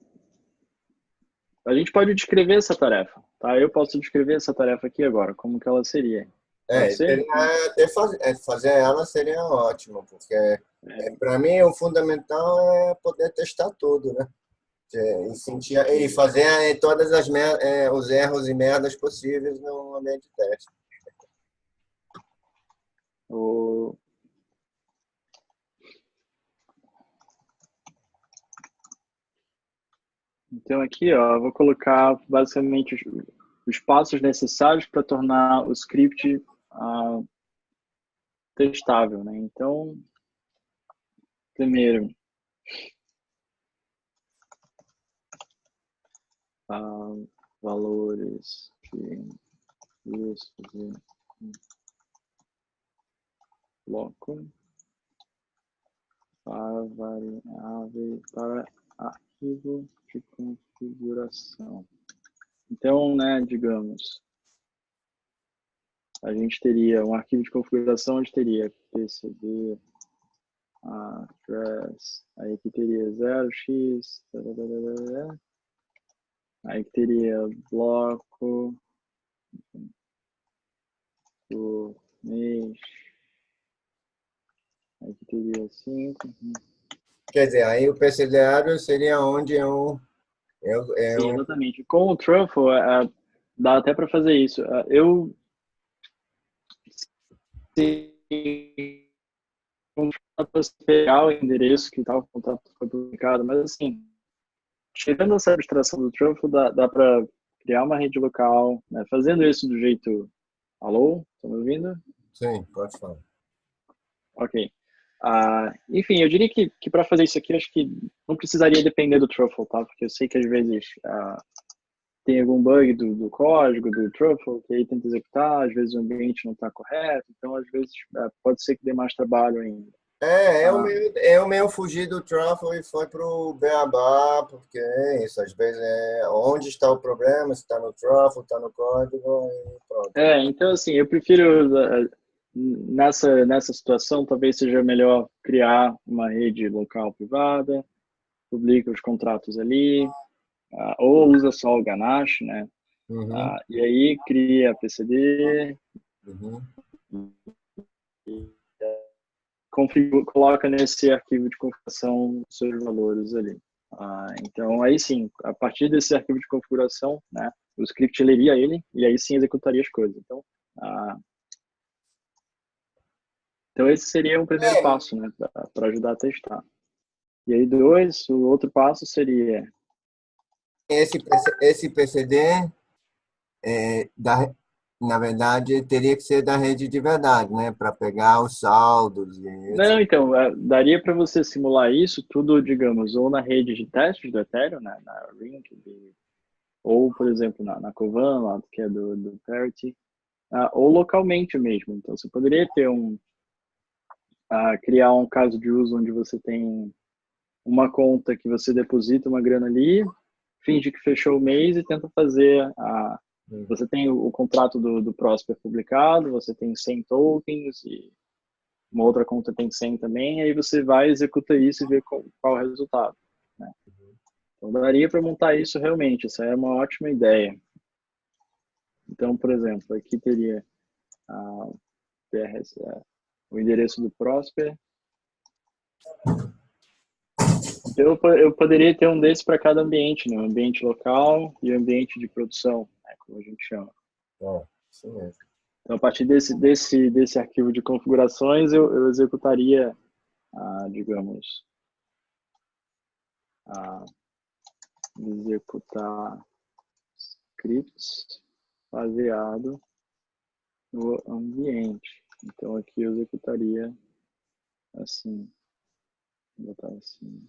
Speaker 1: gente pode descrever essa tarefa. Tá? Eu posso descrever essa tarefa aqui agora, como que ela seria.
Speaker 2: Fazer ela seria ótimo, porque para mim o fundamental é poder testar tudo, né? E fazer todas os erros e merdas possíveis no ambiente de teste.
Speaker 1: Então aqui, ó, vou colocar basicamente os passos necessários para tornar o script testável, né? Então, primeiro, Valores de isso de bloco para variável para arquivo de configuração. Então, né, digamos, a gente teria um arquivo de configuração onde teria pcd address, aí que teria 0x, aí que teria bloco do mês, aí que teria 5.
Speaker 2: Quer dizer, aí o PCDário seria onde
Speaker 1: Sim, exatamente. Com o Truffle, dá até para fazer isso. Eu se pegar o endereço que tal, o contato foi publicado, mas assim, tirando essa abstração do Truffle, dá para criar uma rede local, né? Fazendo isso do jeito... Alô? Estão me ouvindo?
Speaker 2: Sim, pode falar.
Speaker 1: Ok. Enfim, eu diria que para fazer isso aqui, acho que não precisaria depender do Truffle, tá? Porque eu sei que às vezes tem algum bug do código, do Truffle, que aí tenta executar, às vezes o ambiente não está correto, então às vezes pode ser que dê mais trabalho ainda.
Speaker 2: Eu meio fugi do Truffle e foi para o Beabá, porque é isso, às vezes onde está o problema, se está no Truffle, está no código, e pronto.
Speaker 1: Então assim, eu prefiro, nessa situação, talvez seja melhor criar uma rede local privada, publica os contratos ali, ou usa só o Ganache, né?
Speaker 2: Uhum.
Speaker 1: E aí cria a PCD,
Speaker 2: Uhum.
Speaker 1: coloca nesse arquivo de configuração os seus valores ali. Então, aí sim, a partir desse arquivo de configuração, né, o script leria ele e aí sim executaria as coisas. Então esse seria um primeiro passo, né, para ajudar a testar. E aí o outro passo seria...
Speaker 2: Esse PCD, na verdade, teria que ser da rede de verdade, né? Para pegar os saldos.
Speaker 1: Não, então, daria para você simular isso tudo, digamos, ou na rede de testes do Ethereum, né, na Ring, ou, por exemplo, na Kovan, lá, que é do Parity, ou localmente mesmo. Então, você poderia ter criar um caso de uso onde você tem uma conta que você deposita uma grana ali, finge que fechou o mês e tenta fazer você tem o contrato do Prosper publicado, você tem 100 tokens e uma outra conta tem 100 também, aí você vai, executa isso e vê qual é o resultado, né? Então, daria para montar isso realmente, essa é uma ótima ideia. Então, por exemplo, aqui teria o endereço do Prosper. Eu poderia ter um desses para cada ambiente, né? Um ambiente local e um ambiente de produção, né? Como a gente chama.
Speaker 2: Isso mesmo.
Speaker 1: Então, a partir desse arquivo de configurações, eu executaria, digamos, executar scripts baseado no ambiente. Então, aqui eu executaria assim, vou botar assim.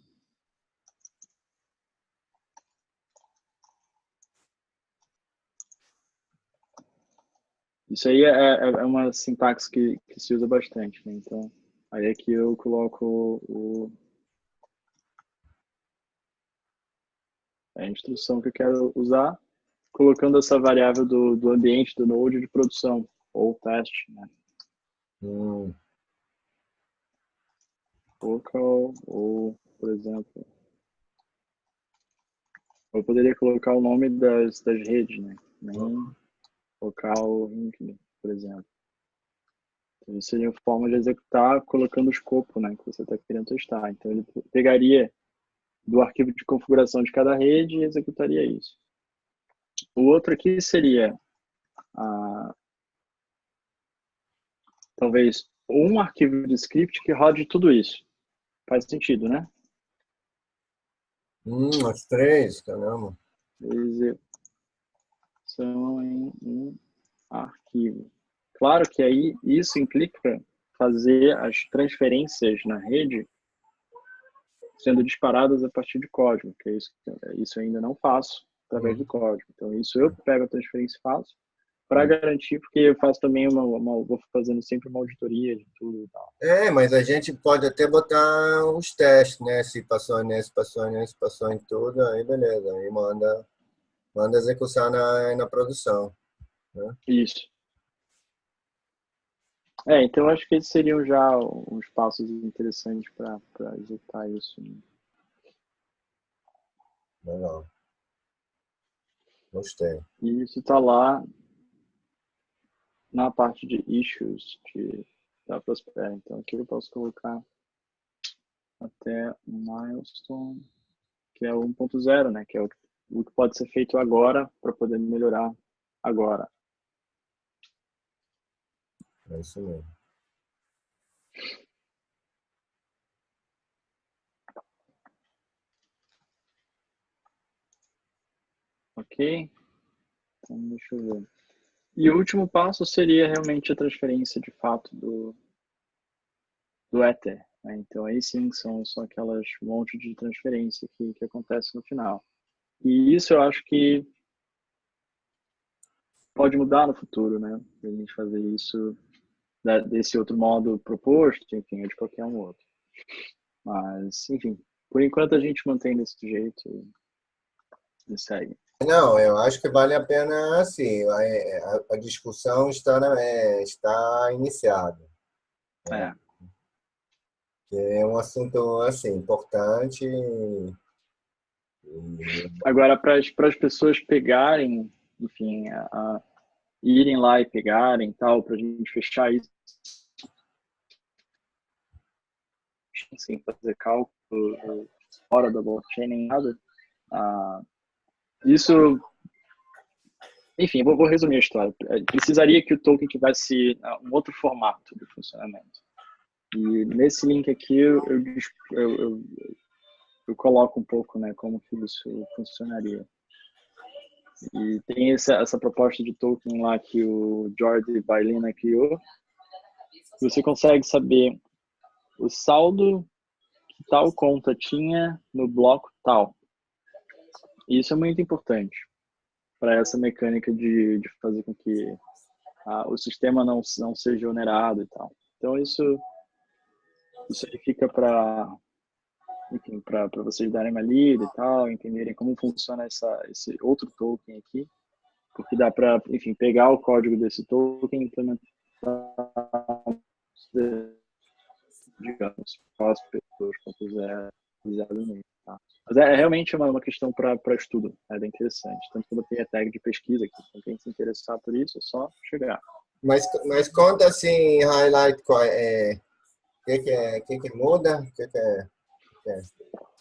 Speaker 1: Isso aí é uma sintaxe que se usa bastante, né? Então, aí aqui eu coloco a instrução que eu quero usar, colocando essa variável do ambiente do node de produção, ou teste, né? Local, ou, por exemplo, eu poderia colocar o nome das redes, né? Nem local, por exemplo. Então, isso seria uma forma de executar colocando o escopo, né, que você está querendo testar. Então, ele pegaria do arquivo de configuração de cada rede e executaria isso. O outro aqui seria talvez um arquivo de script que rode tudo isso. Faz sentido, né?
Speaker 2: As três, caramba.
Speaker 1: Execução em um arquivo. Claro que aí isso implica fazer as transferências na rede sendo disparadas a partir de código, que é isso eu ainda não faço através do código. Então, isso eu pego a transferência e faço para garantir, porque eu faço também vou fazendo sempre uma auditoria de tudo e tal.
Speaker 2: Mas a gente pode até botar os testes, né? Se passou nesse, passou nesse, passou em tudo, aí beleza. Aí manda executar na produção, né?
Speaker 1: Isso. Então acho que esses seriam já uns passos interessantes para executar isso.
Speaker 2: Legal. Gostei.
Speaker 1: E isso está lá na parte de issues da Prosper. Então aqui eu posso colocar até milestone, que é o 1.0, né? Que é o que pode ser feito agora para poder melhorar agora.
Speaker 2: É isso mesmo.
Speaker 1: Ok? Então deixa eu ver. E o último passo seria realmente a transferência de fato do Ether, né? Então aí sim são aquelas montes de transferência que acontece no final. E isso eu acho que pode mudar no futuro, né? A gente fazer isso desse outro modo proposto, enfim, ou de qualquer um outro. Mas, enfim, por enquanto a gente mantém desse jeito e segue.
Speaker 2: Não, eu acho que vale a pena, assim, a discussão está iniciada.
Speaker 1: É.
Speaker 2: Que é um assunto, assim, importante.
Speaker 1: Agora, para as pessoas pegarem, enfim, irem lá e pegarem tal, para a gente fechar isso, sem fazer cálculo fora da blockchain nem nada, isso, enfim, vou resumir a história. Precisaria que o token tivesse um outro formato de funcionamento. E nesse link aqui eu coloco um pouco, né, como que isso funcionaria. E tem essa proposta de token lá que o Jordi Bailina criou. Você consegue saber o saldo que tal conta tinha no bloco tal. E isso é muito importante para essa mecânica de fazer com que o sistema não seja onerado e tal. Então isso aí fica para vocês darem uma lida e tal, entenderem como funciona esse outro token aqui, porque dá para, enfim, pegar o código desse token e implementar, digamos, Prosper 2.0 nele, tá? Mas é realmente uma questão para estudo, é bem interessante. Tanto que eu botei a tag de pesquisa aqui, então quem se interessar por isso é só chegar.
Speaker 2: Mas conta assim, highlight, o que muda, o que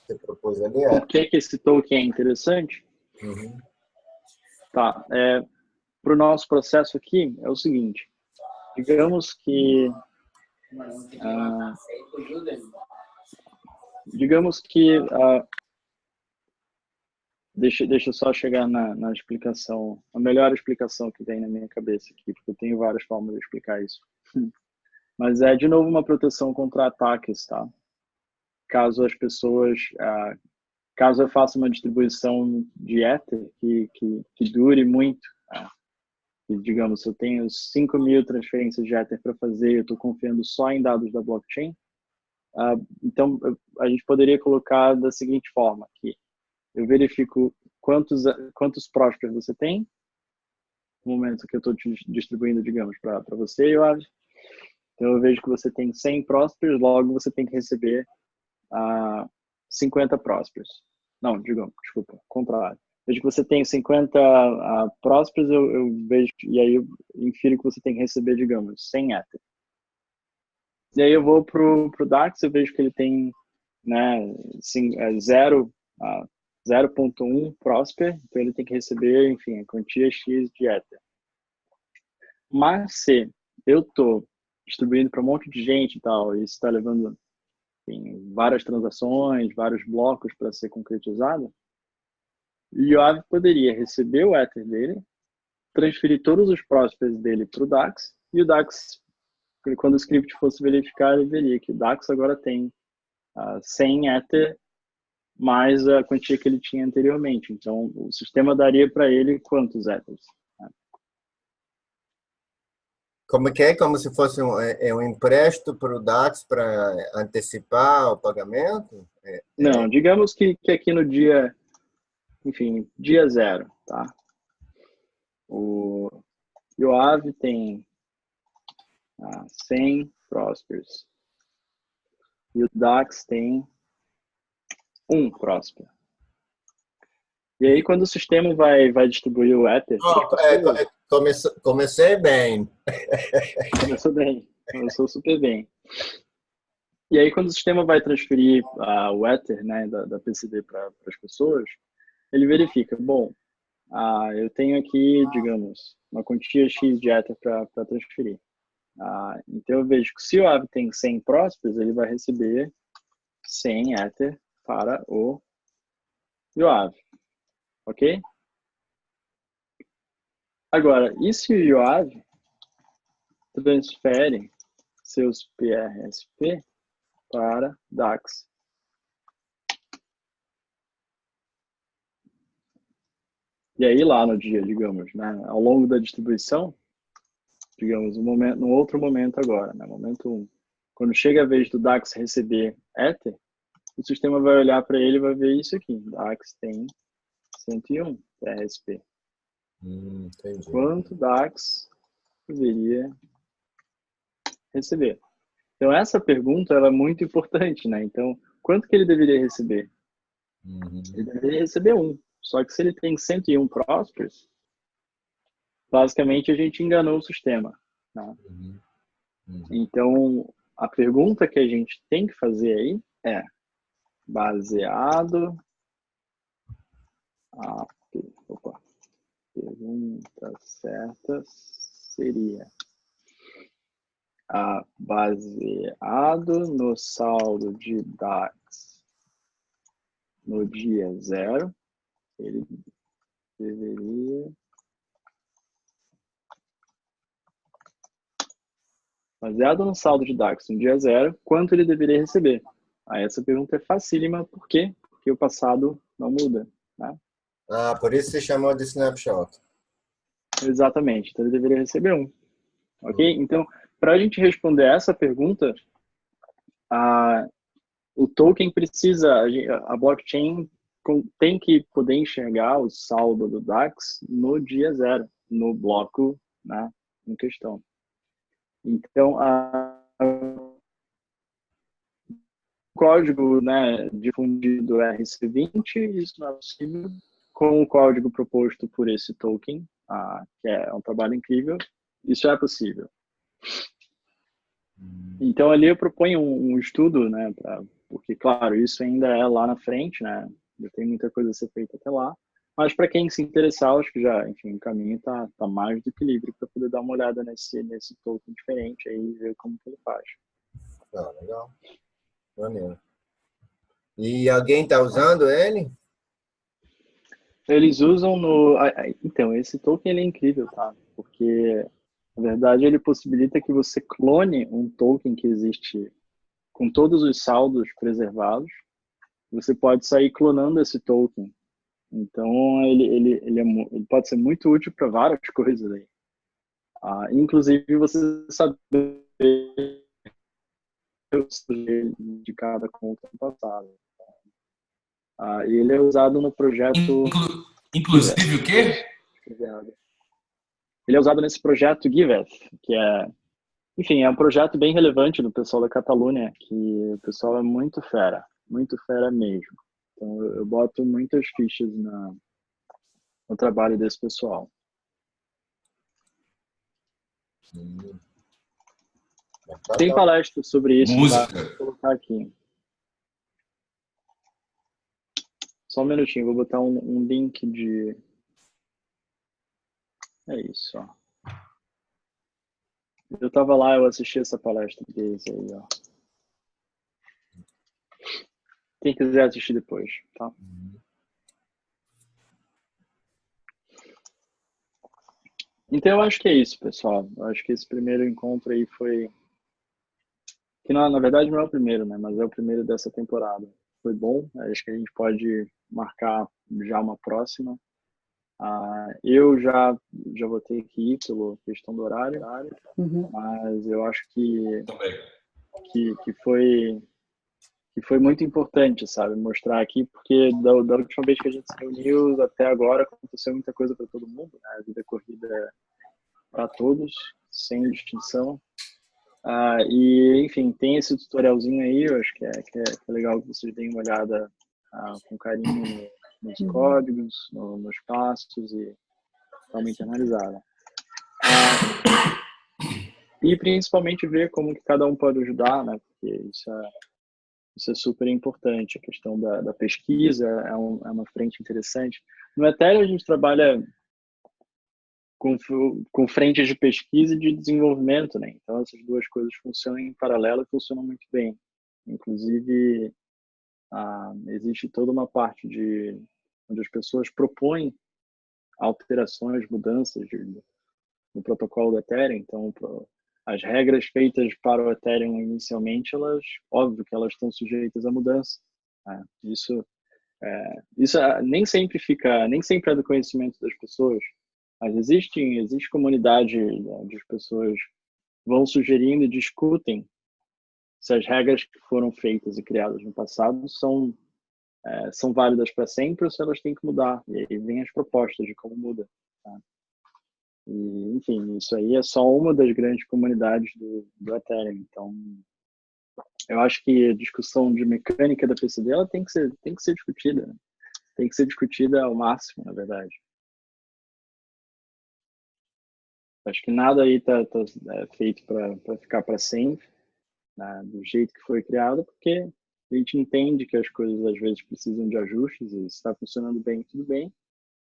Speaker 2: você propôs ali?
Speaker 1: Por que esse token é interessante?
Speaker 2: Uhum.
Speaker 1: Tá, para o nosso processo aqui é o seguinte, digamos que deixa eu só chegar na explicação, a melhor explicação que tem na minha cabeça aqui, porque eu tenho várias formas de explicar isso. Mas é, de novo, uma proteção contra ataques, tá? Caso as pessoas, caso eu faça uma distribuição de Ether que dure muito, e, digamos, se eu tenho 5.000 transferências de Ether para fazer, eu estou confiando só em dados da blockchain, então a gente poderia colocar da seguinte forma, que eu verifico quantos Prospers você tem, no momento que eu estou te distribuindo, digamos, para você, Yoav. Então eu vejo que você tem 100 Prospers, logo você tem que receber 50 Prospers. Não, desculpa, contrário. Vejo que você tem 50 Prospers, eu vejo, e aí eu infiro que você tem que receber, digamos, 100 Ether. E aí eu vou pro DAX, eu vejo que ele tem, né, 0.1 Prosper, então ele tem que receber, enfim, a quantia X de Ether. Mas se eu estou distribuindo para um monte de gente e tal, e isso está levando, enfim, várias transações, vários blocos para ser concretizado, o Yoav poderia receber o Ether dele, transferir todos os Prospers dele para o DAX, e o DAX, quando o script fosse verificar, ele veria que o DAX agora tem 100 Ether mais a quantia que ele tinha anteriormente. Então, o sistema daria para ele quantos Ethers?
Speaker 2: Como que é? Como se fosse um empréstimo para o DAX para antecipar o pagamento?
Speaker 1: Não, digamos que aqui no dia, enfim, dia 0, tá? O Yoav tem 100 Prospers e o DAX tem 1 Prosper. E aí, quando o sistema vai distribuir o Ether...
Speaker 2: Comecei bem.
Speaker 1: Começou bem. Começou super bem. E aí, quando o sistema vai transferir o Ether, né, da PCD para as pessoas, ele verifica, bom, eu tenho aqui, digamos, uma quantia X de Ether para transferir. Então, eu vejo que se o Yoav tem 100 Prospers, ele vai receber 100 Ether para o Yoav. Ok? Agora, e se o Yoav transfere seus PRSP para DAX? E aí, lá no dia, digamos, né, ao longo da distribuição, digamos, no outro momento agora, né, momento 1, quando chega a vez do DAX receber Ether, o sistema vai olhar para ele e vai ver isso aqui. DAX tem 101 PRSP.
Speaker 2: Entendi.
Speaker 1: Quanto DAX deveria receber? Então, essa pergunta ela é muito importante, né? Então, quanto que ele deveria receber? Ele deveria receber 1. Só que se ele tem 101 Prospers, basicamente a gente enganou o sistema. Né? Então, a pergunta que a gente tem que fazer aí é, baseado... pergunta certa seria baseado no saldo de DAX no dia 0, ele deveria... Baseado no saldo de DAX no dia 0, quanto ele deveria receber? Essa pergunta é facílima, por quê? Porque o passado não muda. Né?
Speaker 2: Por isso se chamou de snapshot.
Speaker 1: Exatamente, então ele deveria receber 1. Ok? Então, para a gente responder essa pergunta, o token precisa, a blockchain tem que poder enxergar o saldo do DAX no dia 0, no bloco, né, em questão. Então, o código, né, difundido RC20, isso não é possível. Com o código proposto por esse token, que é um trabalho incrível, isso é possível. Então, ali eu proponho um estudo, né, porque, claro, isso ainda é lá na frente, né, ainda tem muita coisa a ser feita até lá, mas para quem se interessar, acho que já, enfim, o caminho está mais do que livre para poder dar uma olhada nesse token diferente aí e ver como que ele faz.
Speaker 2: Legal. Maneiro. E alguém está usando ele?
Speaker 1: Eles usam Então, esse token ele é incrível, tá? Porque, na verdade, ele possibilita que você clone um token que existe com todos os saldos preservados. Você pode sair clonando esse token. Então, ele pode ser muito útil para várias coisas aí. Inclusive, você saber de cada conta passada. Ele é usado no projeto...
Speaker 4: Inclusive o quê?
Speaker 1: Ele é usado nesse projeto Giveth, que enfim, é um projeto bem relevante do pessoal da Catalunha, que o pessoal é muito fera mesmo. Então, eu boto muitas fichas no trabalho desse pessoal. Tem palestra sobre isso.
Speaker 4: Música.
Speaker 1: Vou colocar aqui. Só um minutinho, vou botar um link de... É isso, ó. Eu tava lá, eu assisti essa palestra deles aí, ó. Quem quiser assistir depois, tá? Então eu acho que é isso, pessoal. Eu acho que esse primeiro encontro aí foi... Que na verdade não é o primeiro, né? Mas é o primeiro dessa temporada. foi bom. Acho que a gente pode marcar já uma próxima. Eu já vou ter que ir pela questão do horário, mas eu acho que foi muito importante, sabe, mostrar aqui, porque da última vez que a gente se reuniu até agora aconteceu muita coisa para todo mundo, né? A vida corrida para todos, sem distinção. E, enfim, tem esse tutorialzinho aí, eu acho que é legal que vocês deem uma olhada com carinho nos códigos, nos passos e dar uma internalizada. E principalmente ver como que cada um pode ajudar, né? Porque isso é super importante. A questão da pesquisa é uma frente interessante. No Ethereum a gente trabalha com frentes de pesquisa e de desenvolvimento, né? Então essas duas coisas funcionam em paralelo e funcionam muito bem. Inclusive, existe toda uma parte onde as pessoas propõem alterações, mudanças no protocolo do Ethereum. Então, as regras feitas para o Ethereum inicialmente, óbvio que elas estão sujeitas a mudança. Né? Isso nem sempre é do conhecimento das pessoas, mas existe comunidade onde as pessoas vão sugerindo e discutem se as regras que foram feitas e criadas no passado são válidas para sempre ou se elas têm que mudar. E aí vem as propostas de como muda. Tá? E, enfim, isso aí é só uma das grandes comunidades do Ethereum. Então, eu acho que a discussão de mecânica da PCD ela tem que ser discutida. Né? Tem que ser discutida ao máximo, na verdade. Acho que nada aí tá feito para ficar para sempre, né? Do jeito que foi criado, porque a gente entende que as coisas às vezes precisam de ajustes e se está funcionando bem, tudo bem.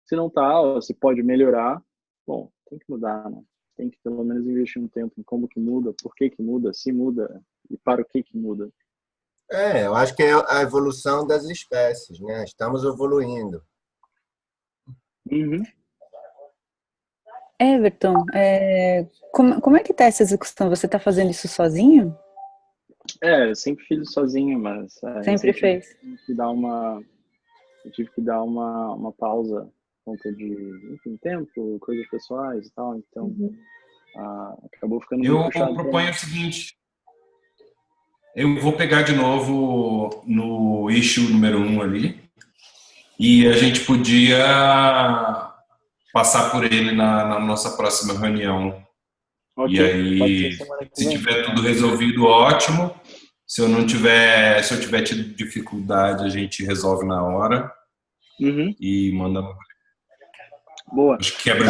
Speaker 1: Se não está, ou se pode melhorar, bom, tem que mudar, né? Tem que pelo menos investir um tempo em como que muda, por que que muda, se muda e para o que que muda.
Speaker 2: Eu acho que é a evolução das espécies, né? Estamos evoluindo.
Speaker 1: Uhum.
Speaker 3: Everton, como é que está essa execução? Você está fazendo isso sozinho?
Speaker 1: Eu sempre fiz isso sozinho, mas
Speaker 3: Sempre fez.
Speaker 1: Eu tive que dar uma pausa por conta de, enfim, tempo, coisas pessoais e tal, então acabou ficando muito puxado.
Speaker 4: Eu proponho o seguinte, eu vou pegar de novo no issue número 1 ali e a gente podia passar por ele na nossa próxima reunião.
Speaker 1: Okay,
Speaker 4: e aí, se tiver tudo resolvido, ótimo. Se eu tiver tido dificuldade, a gente resolve na hora e manda.
Speaker 1: Boa.
Speaker 4: Acho que quebra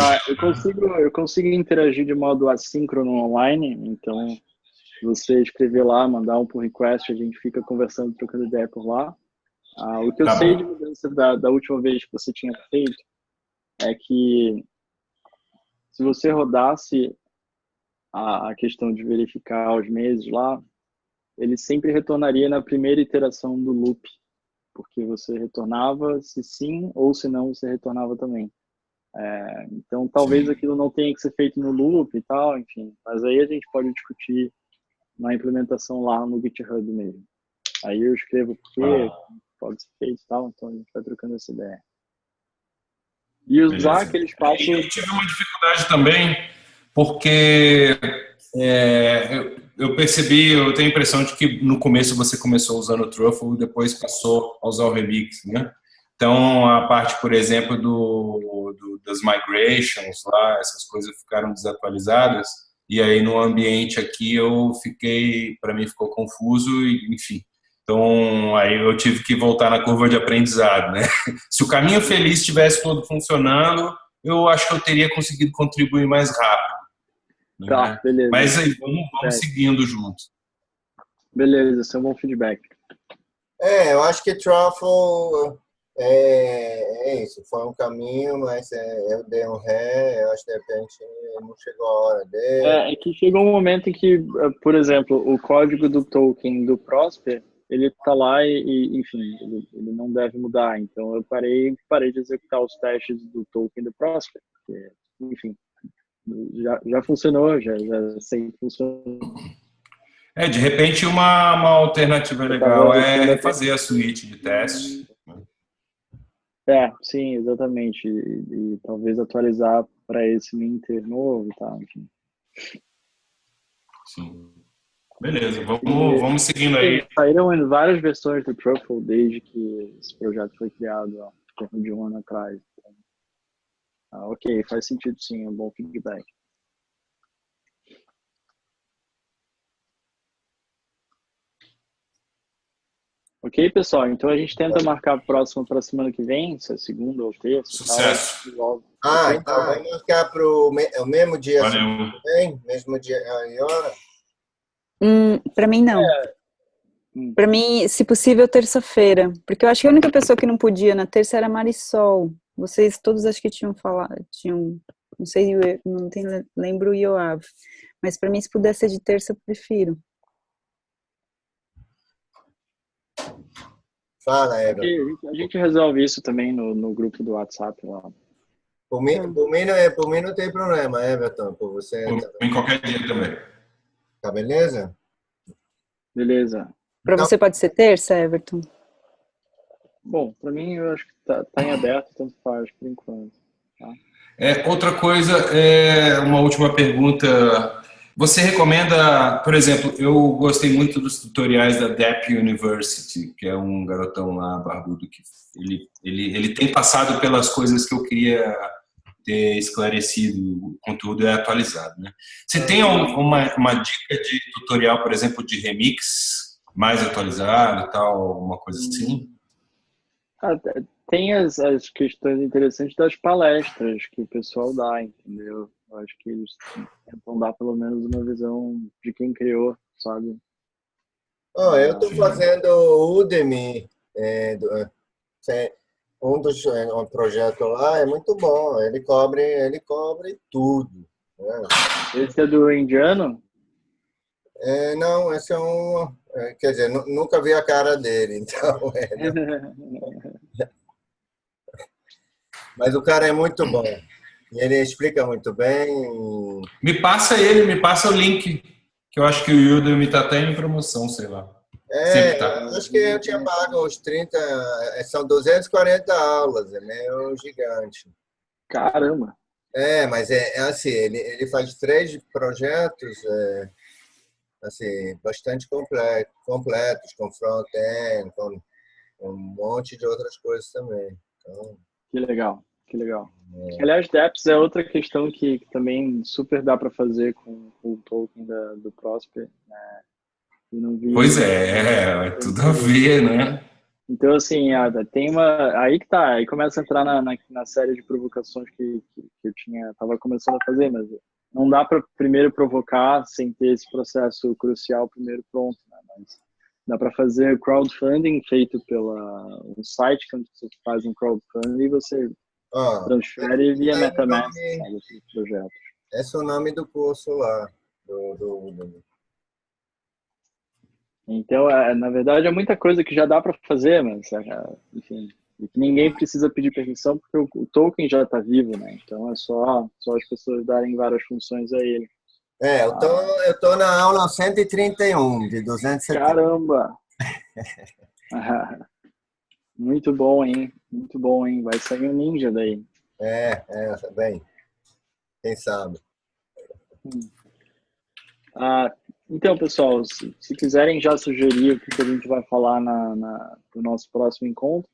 Speaker 1: eu consigo interagir de modo assíncrono online, então se você escrever lá, mandar um pull request, a gente fica conversando, trocando ideia por lá. O que eu sei de mudança da última vez que você tinha feito é que se você rodasse a questão de verificar os meses lá, ele sempre retornaria na primeira iteração do loop, porque você retornava se sim ou se não você retornava também. Então talvez aquilo não tenha que ser feito no loop e tal, enfim, mas aí a gente pode discutir na implementação lá no GitHub mesmo. Aí eu escrevo porque pode ser feito e tal, então a gente vai trocando essa ideia. E usar aquele espaço...
Speaker 4: Eu tive uma dificuldade também, porque eu percebi, eu tenho a impressão de que no começo você começou usando o Truffle e depois passou a usar o Remix, né? Então, a parte, por exemplo, das migrations lá, essas coisas ficaram desatualizadas, e aí no ambiente aqui para mim ficou confuso, e, enfim. Então, aí eu tive que voltar na curva de aprendizado, né? Se o caminho feliz estivesse todo funcionando, eu acho que eu teria conseguido contribuir mais rápido.
Speaker 1: Tá,
Speaker 4: né?
Speaker 1: beleza.
Speaker 4: Mas aí, vamos seguindo juntos.
Speaker 1: Beleza, esse é um bom feedback.
Speaker 2: Eu acho que Truffle é isso. Foi um caminho, mas eu dei um ré, eu acho que de repente não chegou a hora dele.
Speaker 1: É que chegou um momento em que, por exemplo, o código do token do Prosper, ele tá lá e enfim, ele não deve mudar. Então eu parei de executar os testes do token do Prosper, porque, enfim, já funcionou, já sei que funcionou.
Speaker 4: De repente uma alternativa legal é fazer a suíte de teste.
Speaker 1: Sim, exatamente. E talvez atualizar para esse Minter novo e tal, enfim.
Speaker 4: Sim. Beleza, vamos seguindo aí.
Speaker 1: Saíram em várias versões do Truffle desde que esse projeto foi criado, há torno de um ano atrás. Então, ok, faz sentido sim, é um bom feedback. Ok, pessoal, então a gente tenta marcar a próxima para a semana que vem, se é segunda ou terça.
Speaker 4: Sucesso.
Speaker 1: Tal.
Speaker 2: Então vamos marcar para o mesmo dia.
Speaker 4: Valeu.
Speaker 2: Mesmo dia e hora?
Speaker 3: Para mim, não. Para mim, se possível, terça-feira. Porque eu acho que a única pessoa que não podia na terça era a Marisol. Vocês todos acho que tinham falado, não sei, lembro o Yoav. Mas para mim, se pudesse ser de terça, eu prefiro.
Speaker 2: Fala, Everton.
Speaker 1: A gente resolve isso também no grupo do WhatsApp lá.
Speaker 2: Por mim não tem problema, Everton. Por você.
Speaker 4: Em qualquer dia também.
Speaker 2: Tá beleza?
Speaker 1: Beleza.
Speaker 3: Para você pode ser terça, Everton?
Speaker 1: Bom, para mim eu acho que tá em aberto, tanto faz por enquanto. Tá?
Speaker 4: Outra coisa, uma última pergunta. Você recomenda, por exemplo, eu gostei muito dos tutoriais da Depp University, que é um garotão lá, barbudo, que ele tem passado pelas coisas que eu queria ter esclarecido, o conteúdo é atualizado, né? Você tem uma dica de tutorial, por exemplo, de remix mais atualizado e tal, uma coisa assim?
Speaker 1: Tem as questões interessantes das palestras que o pessoal dá, entendeu? Eu acho que eles tentam dar pelo menos uma visão de quem criou, sabe?
Speaker 2: Eu estou fazendo o Udemy, um projeto lá, é muito bom, ele cobre tudo. Né?
Speaker 1: Esse é do indiano?
Speaker 2: Não, esse é quer dizer, nunca vi a cara dele, então. Mas o cara é muito bom. Ele explica muito bem.
Speaker 4: Me passa o link, que eu acho que o Udemy está até em promoção, sei lá.
Speaker 2: Acho que eu tinha pago uns 30, são 240 aulas, é meio gigante.
Speaker 1: Caramba!
Speaker 2: Mas é assim, ele faz 3 projetos assim, bastante completos, com front-end, com um monte de outras coisas também. Então,
Speaker 1: que legal. Aliás, Dapps é outra questão que também super dá para fazer com o token do Prosper. Né?
Speaker 4: Pois tudo a ver, né?
Speaker 1: Então, assim, tem aí que tá, aí começa a entrar na série de provocações que eu tava começando a fazer, mas não dá para primeiro provocar sem ter esse processo crucial primeiro pronto, né? Mas dá para fazer crowdfunding feito pela um site que você faz um crowdfunding e você transfere via MetaMask, sabe, esses projetos.
Speaker 2: Esse é o nome do curso lá, do
Speaker 1: Então, na verdade, é muita coisa que já dá para fazer, mas, enfim, ninguém precisa pedir permissão porque o token já está vivo, né? Então, é só as pessoas darem várias funções a ele.
Speaker 2: Eu tô na aula 131, de 270.
Speaker 1: Caramba! Muito bom, hein? Muito bom, hein? Vai sair um ninja daí.
Speaker 2: Bem, quem sabe.
Speaker 1: Então, pessoal, se quiserem já sugerir o que a gente vai falar no nosso próximo encontro,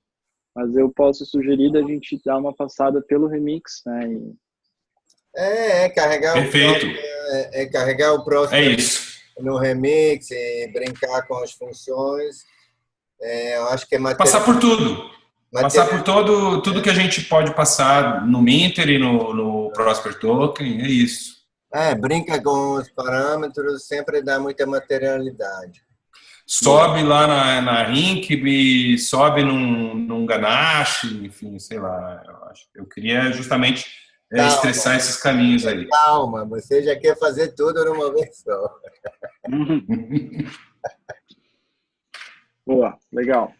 Speaker 1: mas eu posso sugerir da gente dar uma passada pelo remix, né?
Speaker 2: Carregar
Speaker 4: Perfeito.
Speaker 2: Carregar o próximo
Speaker 4: isso.
Speaker 2: No remix e brincar com as funções. Eu acho que é
Speaker 4: passar por tudo. Passar por tudo que a gente pode passar no Minter e no Prosper Token, é isso.
Speaker 2: Brinca com os parâmetros, sempre dá muita materialidade.
Speaker 4: Sobe lá na Rinkeby, sobe num Ganache, enfim, sei lá. Eu queria justamente estressar esses caminhos aí.
Speaker 2: Calma, você já quer fazer tudo numa vez só.
Speaker 1: Boa, legal.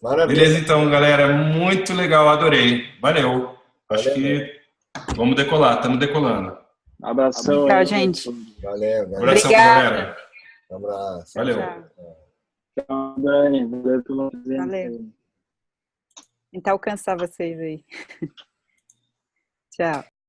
Speaker 2: Maravilha.
Speaker 4: Beleza, então, galera. Muito legal, adorei. Valeu. Acho que vamos decolar, estamos decolando.
Speaker 1: Abração
Speaker 3: Tchau,
Speaker 1: aí.
Speaker 3: gente.
Speaker 2: Valeu, galera.
Speaker 4: Abração,
Speaker 3: Obrigada.
Speaker 4: galera.
Speaker 2: Um abraço.
Speaker 4: Valeu.
Speaker 1: Tchau, Dani. Valeu pela presença.
Speaker 3: Valeu. Tentar alcançar vocês aí. Tchau.